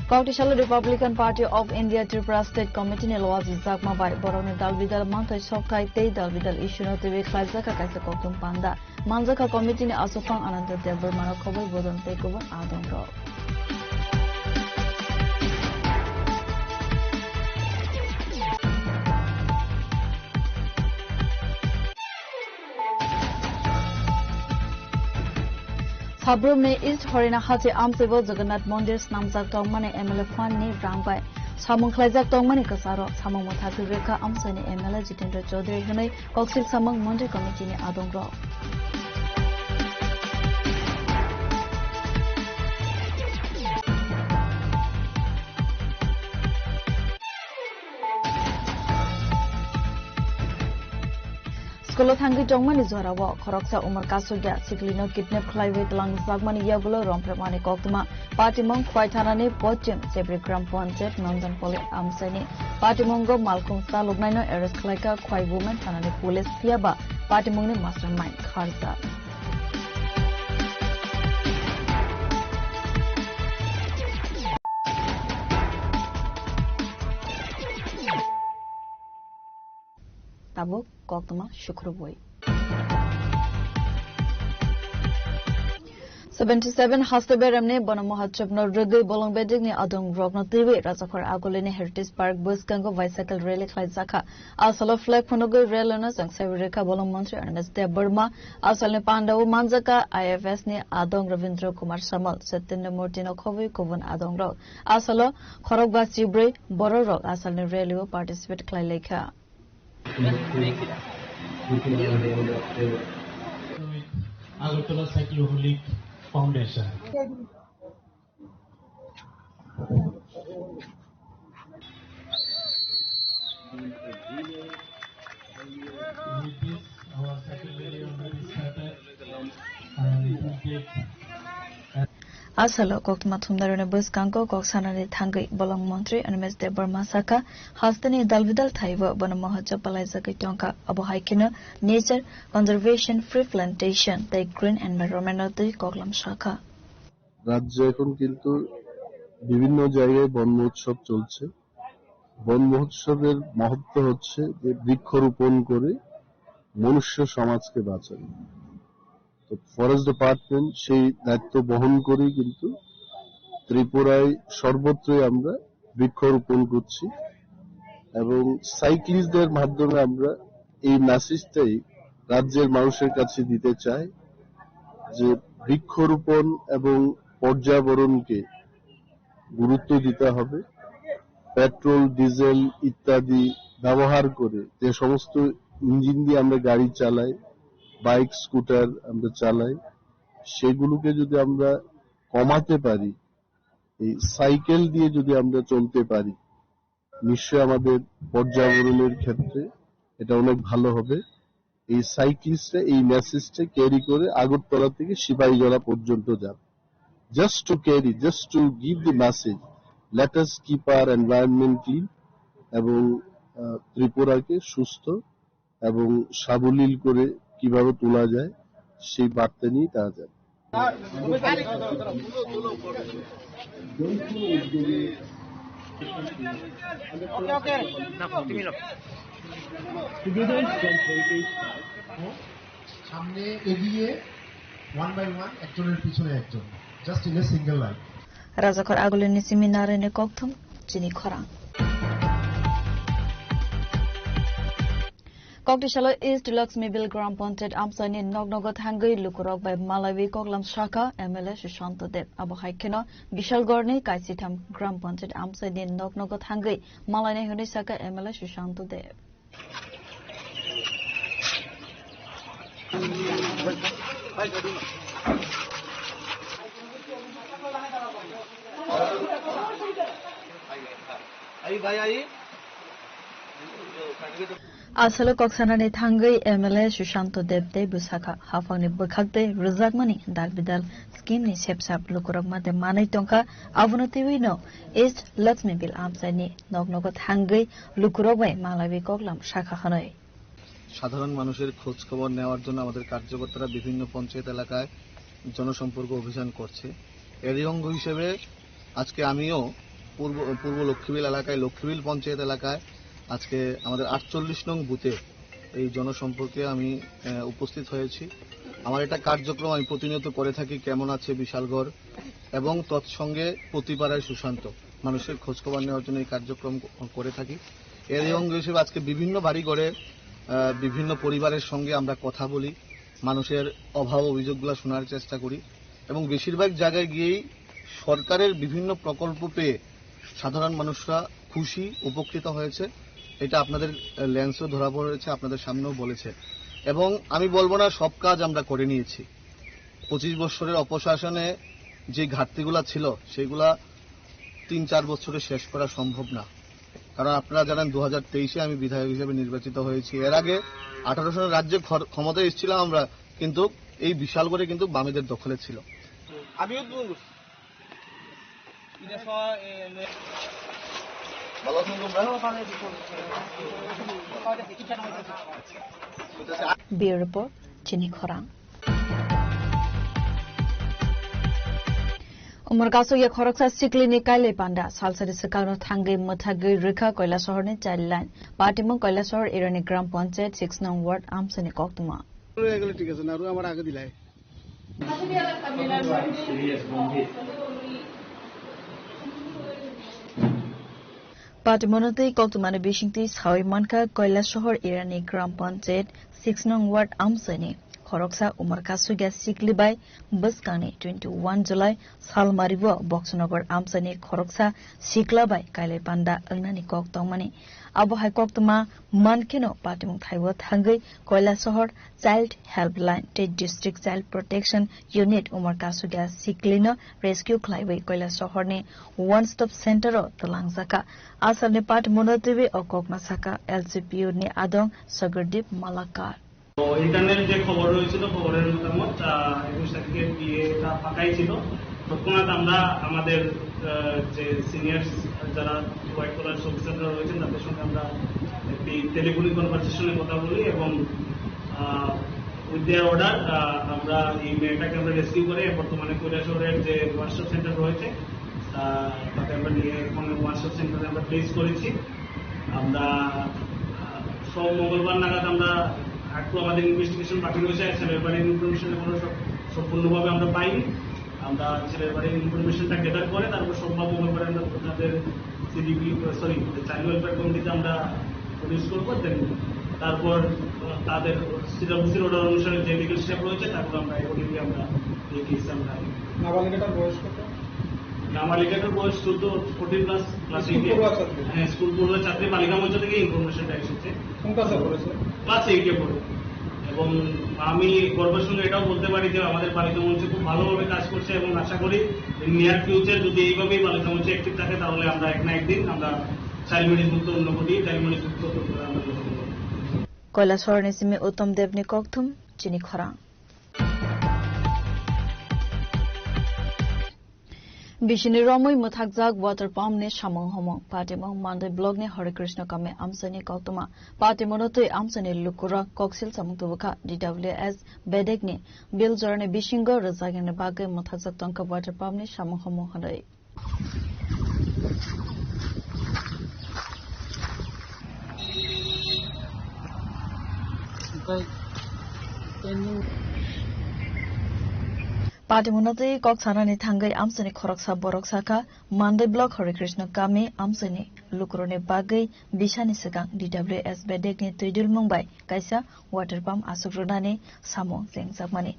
Kautishala Republican Party of India Tripura State Committee ne Loazi Zakma by Borone Dalvidal Mantai Shoktai Te Dalvidal issue no TV Klazaka Kaisa Kotum Panda Manzaka Committee ne Asufang Ananda Debur Manakobo Bodon Takeover Adam Rock. Sabrum ne East Horina Hati Amsebo Jagannath Mondir Snamzak Tongmane MLA Fan ne Rangbai Samung Khlaizak Tongmane Kasaro Samung Mothatu Reka Amsane MLA Jitendra Chaudhary Hanai Koksil Samung Mondir Committee ne Adongro. Skolo Thangi Tongmani Zorawa, Koroksa Umar Kasuga, Siklino Kidnap Clive Lang Zagmani Yagulo, Rompramani Koktuma, Patimong Quaitanani, Pochim, Sebri Gram Ponset, Nandan Poli Amsani, Patimongo, Malkung Salubnino, Eres Kleka, Quai Woman, Tanani Police Fiaba, Patimongni Mastermind, Kharza. Tabo Koktuma Shukruboi. 77 Hastaberamne Bonamohachapno Rugi Bolongbeding Adong Rogno TV Razakor Agolini Heritage Park Bus Gango Bicycle Rally Klaizaka Asalo Flag Ponogo Railers and Severika Bolong Montri Ernest De Burma Asal Panda Manzaka IFS ni Adong Ravindra Kumar Samal Setinda Murtino Kovi Kovan Adong Rog Asalo Korogba Sibre Bororog Asal ni Rally participate Klaileka. Agartala Cycloholic Foundation. With this, our second lady already started and it will take Asalo koktuma thumdarone bus kanko koksanani thangai bolong mantri Animes de Burma Saka hastani dalvidal thaiwa bana mahaja palaizakai tonka abohaikina nature conservation free plantation the green environment of the koklam shaka রাজ্যে এখন কিন্তু বিভিন্ন জায়গায় বন মহোৎসব চলছে বন মহোৎসবের মহত্ব হচ্ছে যে বৃক্ষরোপণ করে মনুষ্য সমাজকে বাঁচানো তো ফরেস্ট ডিপার্টমেন্ট সেই দায়িত্ব বহন করে কিন্তু ত্রিপুরায় সর্বত্রই আমরা বৃক্ষরোপণ করছি এবং সাইক্লিস্টদের মাধ্যমে আমরা এই মেসেজটাই রাজ্যের মানুষের কাছে দিতে চাই যে বৃক্ষরোপণ এবং পর্যাবরণকে গুরুত্ব দিতে হবে পেট্রোল ডিজেল ইত্যাদি ব্যবহার করে যে সমস্ত ইঞ্জিন দিয়ে আমরা গাড়ি চালাই বাইক স্কুটার আমরা চালাই সেগুলোকে যদি আমরা কমাতে পারি এই সাইকেল দিয়ে যদি আমরা চলতে পারি নিশ্চয়ই আমাদের পর্যাবরণের ক্ষেত্রে এটা অনেক ভালো হবে এই সাইক্লিস্টরা এই মেসেজটা ক্যারি করে আগরতলা থেকে সিপাহীজলা পর্যন্ত যাবে just to give the message let us keep our environment clean এবং ত্রিপুরাকে সুস্থ এবং সাবলীল করে কিভাবে তোলা যায় সেই বার্তা নিয়ে তারা যায় সামনে এগিয়ে 1 by 1 একজনের পিছনে একজন just in a single line Razakar agulini seminare ne kokthum chini khorang Kokdishalo East Laxmibil Gram Pontet Amsani Nognogot Hangai Lukurok by Malawi Koklam Shaka MLA Shushanto Dev Abohaikino Bishal Gorni Kaisitam Gram Pontet Amsani Nognogot Hangai Malane Hunisaka MLA Shushanto Dev Asalo Koksanani Thangai MLA Shushanto Debde Busaka Hafani Bukakde Rizakmani Dalbidal Scheme ni Sepsap Lukurokma de Manai Tonka Avunatiwino East Laxmibil Amsani Nognogot Thangai Lukurokwe Malawi Koklam Shaka Hanoi সাধারণ মানুষের খোঁজ খবর নেওয়ার জন্য আমাদের কার্যকর্তারা বিভিন্ন পঞ্চায়েত এলাকায় জনসম্পর্ক অভিযান করছে এরই অঙ্গ হিসেবে আজকে আমিও পূর্ব লক্ষ্মীবিল এলাকায় লক্ষ্মীবিল পঞ্চায়েত এলাকায় আজকে আমাদের 48 নং বুথে এই জনসম্পর্কে আমি উপস্থিত হয়েছি আমার এটা কার্যক্রম আমি প্রতিনিয়ত করে থাকি কেমন আছে বিশালগড় এবং তৎসঙ্গে প্রতিপাড়ায় সুশান্ত মানুষের খোঁজ খবর নেওয়ার জন্য এই কার্যক্রম করে থাকি এরই অঙ্গ হিসেবে আজকে বিভিন্ন বাড়িঘরে বিভিন্ন পরিবারের সঙ্গে আমরা কথা বলি মানুষের অভাব অভিযোগগুলো শোনার চেষ্টা করি এবং বেশিরভাগ জায়গায় গিয়েই সরকারের বিভিন্ন প্রকল্প পেয়ে সাধারণ মানুষরা খুশি উপকৃত হয়েছে এটা আপনাদের লেন্সও ধরা পড়েছে আপনাদের সামনেও বলেছে এবং আমি বলবো না সব কাজ আমরা করে নিয়েছি 25 বছরের অপশাসনে যে ঘাটতিগুলো ছিল সেগুলা 3-4 বছরে শেষ করা সম্ভব না কারণ আপনারা জানেন 2023-এ আমি বিধায়ক হিসেবে নির্বাচিত হয়েছি এর আগে 18 সালে রাজ্যে ক্ষমতায় এসেছিলাম আমরা কিন্তু এই বিশালগড়ে কিন্তু বামেদের দখলে ছিল Bureau Report Chini Khorang Umargaso ya khoroksa sikli ni kaile panda salsari sakano thangai mathagi rikha koila shahar ni child partimong koila shahar irani gram panchayat 6 nong ward amsani koktuma এগুলো ঠিক আছে না আর আমার আগে দিলাই Patimonotei koktumani bishingti sawi manka koila shahar irani gram panchayat 6 nong ward amsani Khoroksa Umarkasu gas sikli by Buskani 21 July Salmaribo Boxnogar Amsani Khoroksa Sikla by Kaile Panda Angnani Kok Tongmani Abo Hai Koktuma Mankino Patimung Thaiwa Thangai Koila Sohor Child Helpline State District Child Protection Unit Umarkasu gas Siklino Rescue Klaiway Koila Sohor ni One Stop Center o Talangjaka Asal ni Patimonotibi o Kokmasaka LCPU ni Adong Sagardip Malakar internet যে খবর হয়েছিল খবরের মতামত 21 তারিখে বিয়েটা ফাঁকাই ছিল তৎক্ষণাৎ আমরা আমাদের যে সিনিয়র যারা হোয়াইট কলার অফিসাররা রয়েছেন তাদের সঙ্গে আমরা একটি টেলিফোনিক কনভারসেশনে কথা বলি এবং উইথ দেয়ার অর্ডার আমরা এই মেয়েটাকে আমরা রেস্কিউ করে বর্তমানে কৈলাসহরের যে ওয়ার্কশপ সেন্টার রয়েছে তাতে আমরা নিয়ে এখন ওয়ার্কশপ সেন্টারে আমরা প্লেস করেছি। আমরা সব মঙ্গলবার নাগাদ আমরা একটু আমাদের ইনভেস্টিগেশন বাকি রয়েছে, ছেলের বাড়ির ইনফরমেশন এখনো সম্পূর্ণভাবে আমরা পাইনি। আমরা ছেলের বাড়ির ইনফরমেশনটা গেদার করে তারপর সোমবার মঙ্গলবার আমরা আপনাদের চাইল্ড ওয়েলফেয়ার কমিটিতে আমরা প্রডিউস করবো। দেন তারপর তাদের সিডব্লিউসির অর্ডার অনুসারে যে লিগাল স্টেপ রয়েছে তারপর আমরা এগুলিকে আমরা এই কেস আমরা নাবালিকাটার বয়স কত? নাবালিকাটার বয়স 14+ ক্লাস 8 হ্যাঁ স্কুল পড়ুয়া ছাত্রী বালিকা মঞ্চ থেকে ইনফরমেশনটা এসেছে। কোন ক্লাসে পড়েছে? ক্লাস 8 পড়ে। এবং আমি গর্বের সঙ্গে এটাও বলতে পারি যে আমাদের বালিকা মঞ্চ খুব ভালোভাবে কাজ করছে এবং আশা করি নিয়ার ফিউচার যদি এইভাবেই বালিকা মঞ্চ অ্যাক্টিভ থাকে তাহলে আমরা এক না একদিন আমরা চাইল্ড ম্যারেজ মুক্ত উন্নতি চাইল্ড ম্যারেজ মুক্ত করে আমরা কৈলাসহর নিসিমে উত্তম দেবনি ককথুম চিনি খরা बिसिनि रमै मुथाकजाक वाटर पाम्प ने सामंग हमंग पाटेमंग मानदे ब्लॉग ने हरे कृष्ण कामे आमसनी कौतमा पाटेमनोते आमसनी लुकुरा कॉक्सिल सामंग तुबका DWS बेडेक ने बिल जरने बिशिंग रजागने बागे मुथाकजाक तंका वाटर पाम्प ने सामंग हमंग हनै पाटिमुनते कक सानानि थांगै आमसनि खरकसा बरकसाका मानदे ब्लॉक हरे कृष्ण कामे आमसनि लुकुरने बागै बिसानि सिगां DWS बेडेकनि तुइदुल मुंबाय कायसा वाटर पाम्प आसुग्रनानि सामो जेंजाकमानि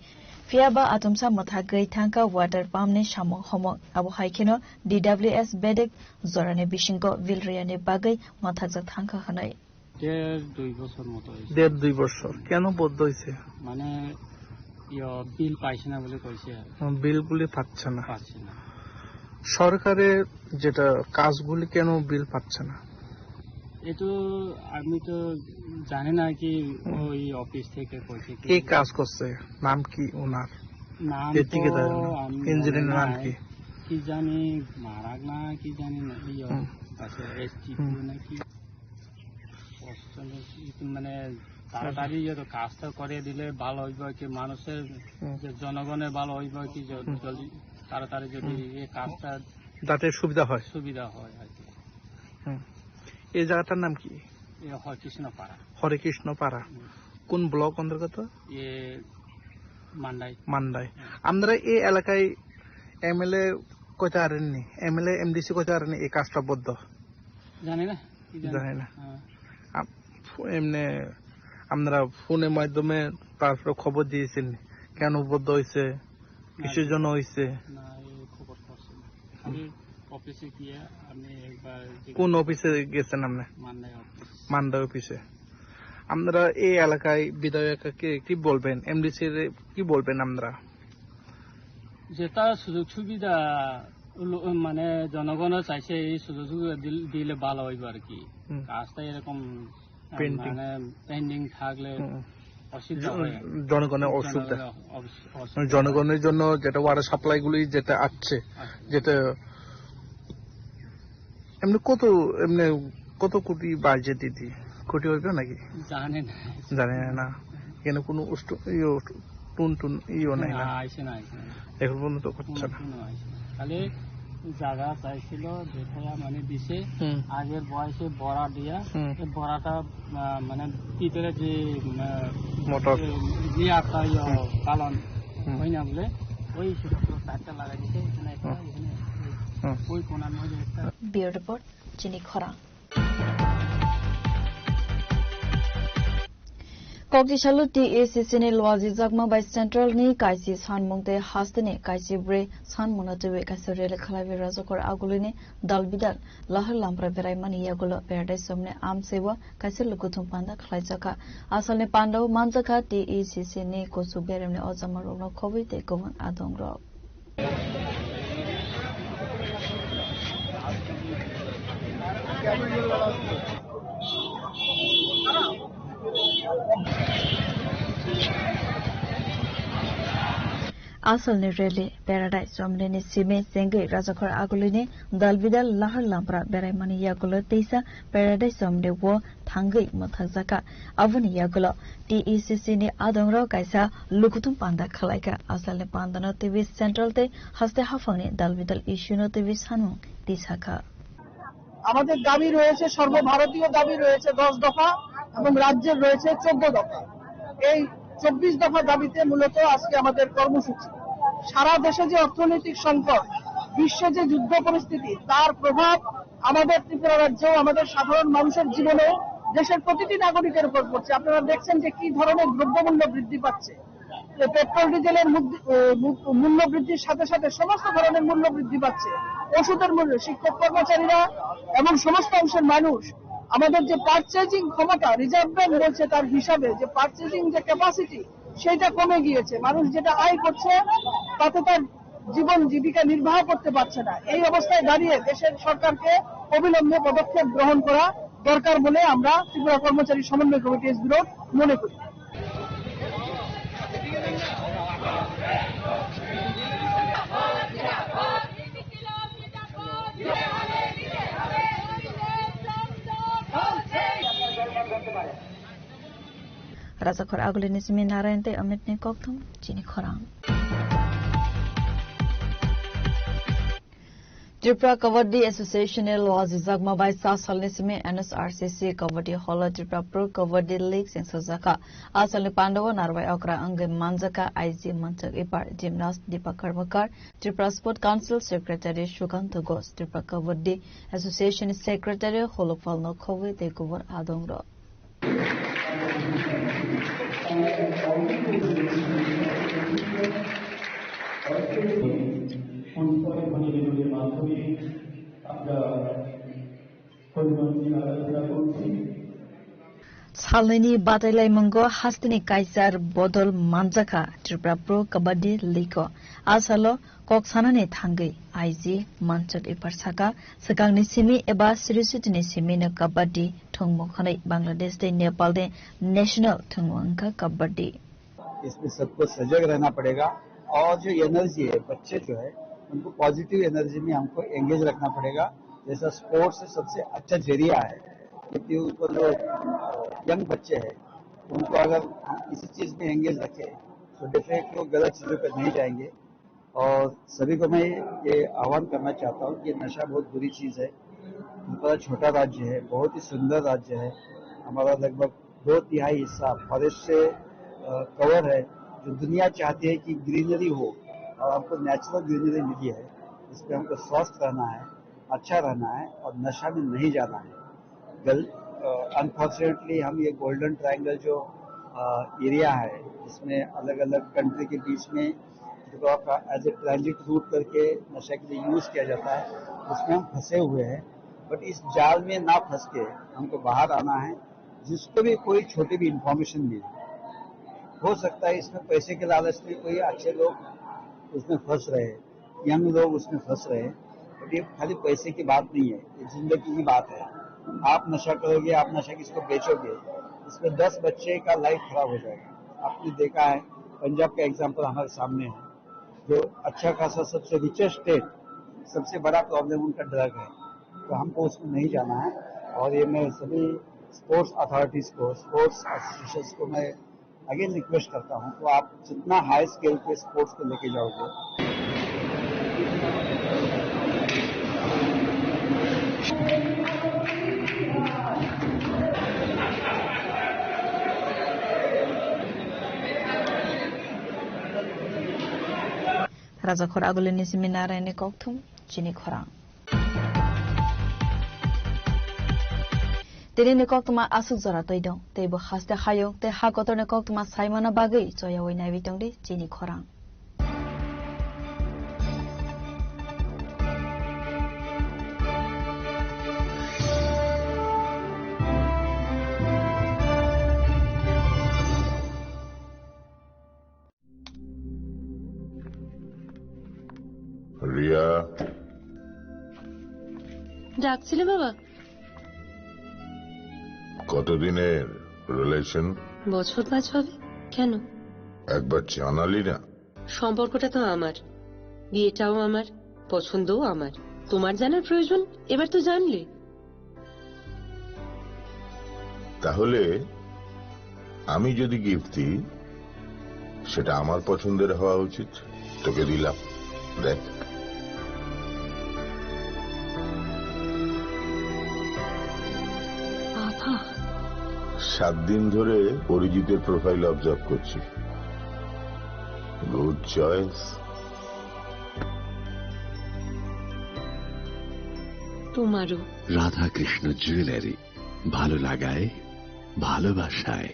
फियाबा आतमसा मथागै थांका वाटर पाम्पनि सामो हमो आबो हाइखेनो DWS बेडेक जराने बिसिंगो विलरियानि बागै मथागजाक थांका हनै 1.5 বছর মতো হইছে। 1.5 বছর কেন বদ্ধ হইছে? মানে বিল পাইছে না বলে কইছে। বিলগুলি পাচ্ছে না। সরকারের যেটা কাজগুলি কেন বিল পাচ্ছে না? এতো আমি তো জানি না কি ওই অফিস থেকে কইছে। কে কাজ করছে? নাম কি ওনার? নাম তো ইঞ্জিনিয়ারের নাম কি? কি জানি মারাগ না কি জানি না আছে এসটিপি নাকি মানে তাড়াতাড়ি যদি কাজটা করে দিলে ভালো হইব কি মানুষের জনগণের ভালো হইব কি জলদি তাড়াতাড়ি যদি এই কাজটা যাতে সুবিধা হয় আর কি। এই জায়গাটার নাম কি? হরেকৃষ্ণপাড়া। হরেকৃষ্ণপাড়া কোন ব্লক অন্তর্গত? মান্ডাই। আমরা এই এলাকায় এমএলএ কইতে পারেননি, এমএলএ এমডিসি কইতে পারেননি এই কাজটা বদ্ধ? জানি না। এমনি আমরা ফোনের মাধ্যমে তারপরে খবর দিয়েছেন কেন বদ্ধ হয়েছে, কিসের জন্য হয়েছে? কোন অফিসে গেছেন আপনি? মান্ডাই অফিসে। আমরা এই এলাকায় বিধায়ককে কি বলবেন, এমডিসি কি বলবেন? আমরা যেটা সুযোগ সুবিধা মানে জনগণের চাইছে এই সুযোগ সুবিধা দিলে ভালো হইব আর কি। কাজটা এরকম মানে পেন্ডিং থাকলে জনগণের অসুবিধা, জনগণের জন্য যেটা ওয়াটার সাপ্লাই গুলি যেটা আসছে, যেটা এমনি কত কোটি বাজেট দিদি কোটি হইবে নাকি জানি না। কেন কোনো টুন ইও নাই না এখন পর্যন্ত করছে না। খালি জায়গা চাইছিল যেটা মানে দিছে আগের বয়সে বড়া দিয়া বড়াটা মানে ভিতরে যে মোটর একটা পালন হয় না বলে ওই চারটা লাগাই দিছে ওই কোনার মধ্যে একটা বিউর রিপোর্ট চিনি খরা Kokdisalu TACC ni lwazi jakma by central ni kaisi sanmungte hastene kaisi bre sanmunatwe kaisi rel khlabi razokor agulini dalbidal lahar lampra berai mani yagulo paradise somne amsewa kaisi lukuthum panda khlaijaka asalne pandaw manjaka TACC ni kosu beremne ojamarogno khobite goman adongro asalni rele paradise somne sime senge rajakhor agulini dalbidal lahar lampra berai mani yagulo teisa paradise somne wo thangai mathajaka avuni yagulo TECC ni adongro kaisa lukutum panda khalaika asalne pandana TV central te haste hafani dalbidal issue no TV sanu tisaka আমাদের দাবি রয়েছে সর্বভারতীয় দাবি রয়েছে 10 দফা এবং রাজ্যের রয়েছে 14 দফা এই 24 দফা দাবিতে মূলত আজকে আমাদের কর্মসূচি সারা দেশে যে অর্থনৈতিক সংকট বিশ্বে যে যুদ্ধ পরিস্থিতি তার প্রভাব আমাদের ত্রিপুরা রাজ্যেও আমাদের সাধারণ মানুষের জীবনে দেশের প্রতিটি নাগরিকের উপর পড়ছে আপনারা দেখছেন যে কি ধরনের দ্রব্যমূল্য বৃদ্ধি পাচ্ছে পেট্রোল ডিজেলের মূল্য বৃদ্ধির সাথে সাথে সমস্ত ধরনের মূল্য বৃদ্ধি পাচ্ছে ওষুধের মূল্য শিক্ষক কর্মচারীরা এবং সমস্ত অংশের মানুষ আমাদের যে পারচেজিং ক্ষমতা রিজার্ভ ব্যাংক বলছে তার হিসাবে যে পারচেজিং যে ক্যাপাসিটি সেটা কমে গিয়েছে মানুষ যেটা আয় করছে তাতে তার জীবন জীবিকা নির্বাহ করতে পারছে না এই অবস্থায় দাঁড়িয়ে দেশের সরকারকে অবিলম্বে পদক্ষেপ গ্রহণ করা দরকার বলে আমরা ত্রিপুরা কর্মচারী সমন্বয় কমিটি এসবিরোধ মনে করি Rajakhor agulini simi narayan te amit ne kokthum chini khorang Tripura Kabaddi Association laws Zagma by Sasal Nisime NSRCC Kabaddi Hall Tripura Pro Kabaddi League in Sazaka Asal Pandava Narwai Okra Ange Manjaka IZ Manchak Ipar Gymnast Deepak Karmakar Tripura Sport Council Secretary Shukanta Gos Tripura Kabaddi Association Secretary Holopal Nokovi Teguvar Adongro Salini Batailai Mungo Hastini Kaisar Bodol Manjaka Tripura Pro Kabaddi League Asalo Koksanane Thangai IZ Manchak Iparsaka Sakangni Simi Eba Sirusutini Simi na Kabaddi Thongmokhanai Bangladesh de Nepal de National Thongmokha Kabaddi इसमें सबको सजग रहना पड़ेगा और जो energy है बच्चे जो है उनको पॉजिटिव एनर्जी में हमको एंगेज रखना पड़ेगा जैसा स्पोर्ट्स सबसे अच्छा जरिया है क्योंकि उनको जो यंग बच्चे हैं उनको अगर हम किसी चीज में एंगेज रखें तो डेफिनेटली वो गलत चीजों पर नहीं जाएंगे और सभी को मैं ये आह्वान करना चाहता हूँ कि नशा बहुत बुरी चीज है हमारा छोटा राज्य है बहुत ही सुंदर राज्य है हमारा लगभग 2/3 हिस्सा फॉरेस्ट से कवर है जो दुनिया चाहती है कि ग्रीनरी हो और हमको नेचुरल ग्रीनरी मिली है इसमें हमको स्वस्थ रहना है अच्छा रहना है और नशा में नहीं जाना है अनफॉर्चुनेटली हम ये गोल्डन ट्रायंगल जो एरिया है जिसमें अलग अलग कंट्री के बीच में जो आपका एज ए ट्रांजिट रूट करके नशा के लिए यूज किया जाता है उसमें हम फंसे हुए हैं बट इस जाल में ना फंस के हमको बाहर आना है जिसको भी कोई छोटी भी इंफॉर्मेशन मिले हो सकता है इसमें पैसे के लालच में कोई अच्छे लोग उसमें फंस रहे यंग लोग उसमें फंस रहे बट ये खाली पैसे की बात नहीं है ये जिंदगी की बात है आप नशा करोगे आप नशा किसको बेचोगे इसमें 10 बच्चे का लाइफ खराब हो जाएगा आपने देखा है पंजाब का एग्जाम्पल हमारे सामने है जो अच्छा खासा सबसे रिचेस्ट स्टेट सबसे बड़ा प्रॉब्लम उनका ड्रग है तो हमको उसमें नहीं जाना है और ये मैं सभी स्पोर्ट्स अथॉरिटीज को स्पोर्ट्स एसोसिएशन को मैं अगेन रिक्वेस्ट करता हूँ तो आप जितना हाई स्केल पे स्पोर्ट्स को लेके जाओगे Rajakhor agulini simi narayan kokthum chini khorang Tini koktuma asuk zora toidong teibo haste hayong te hakotor koktuma saimana bagai joya oinai bitong di chini khorang Riya ডাকছিলে বাবা কতদিনের রিলেশন বছর 5 হবে কেন একবার জানালি না সম্পর্কটা তো আমার, বিয়েটাও আমার, পছন্দও আমার। তোমার জানার প্রয়োজন এবার তো জানলে। তাহলে আমি যদি গিফট দিই সেটা আমার পছন্দের হওয়া উচিত। তোকে দিলাম, দেখ। বাবা, 7 দিন ধরে অরিজিতের প্রোফাইল অবজার্ভ করছি। Good choice. তোমারও। রাধাকৃষ্ণ জুয়েলারি, ভালো লাগায় ভালোবাসায়।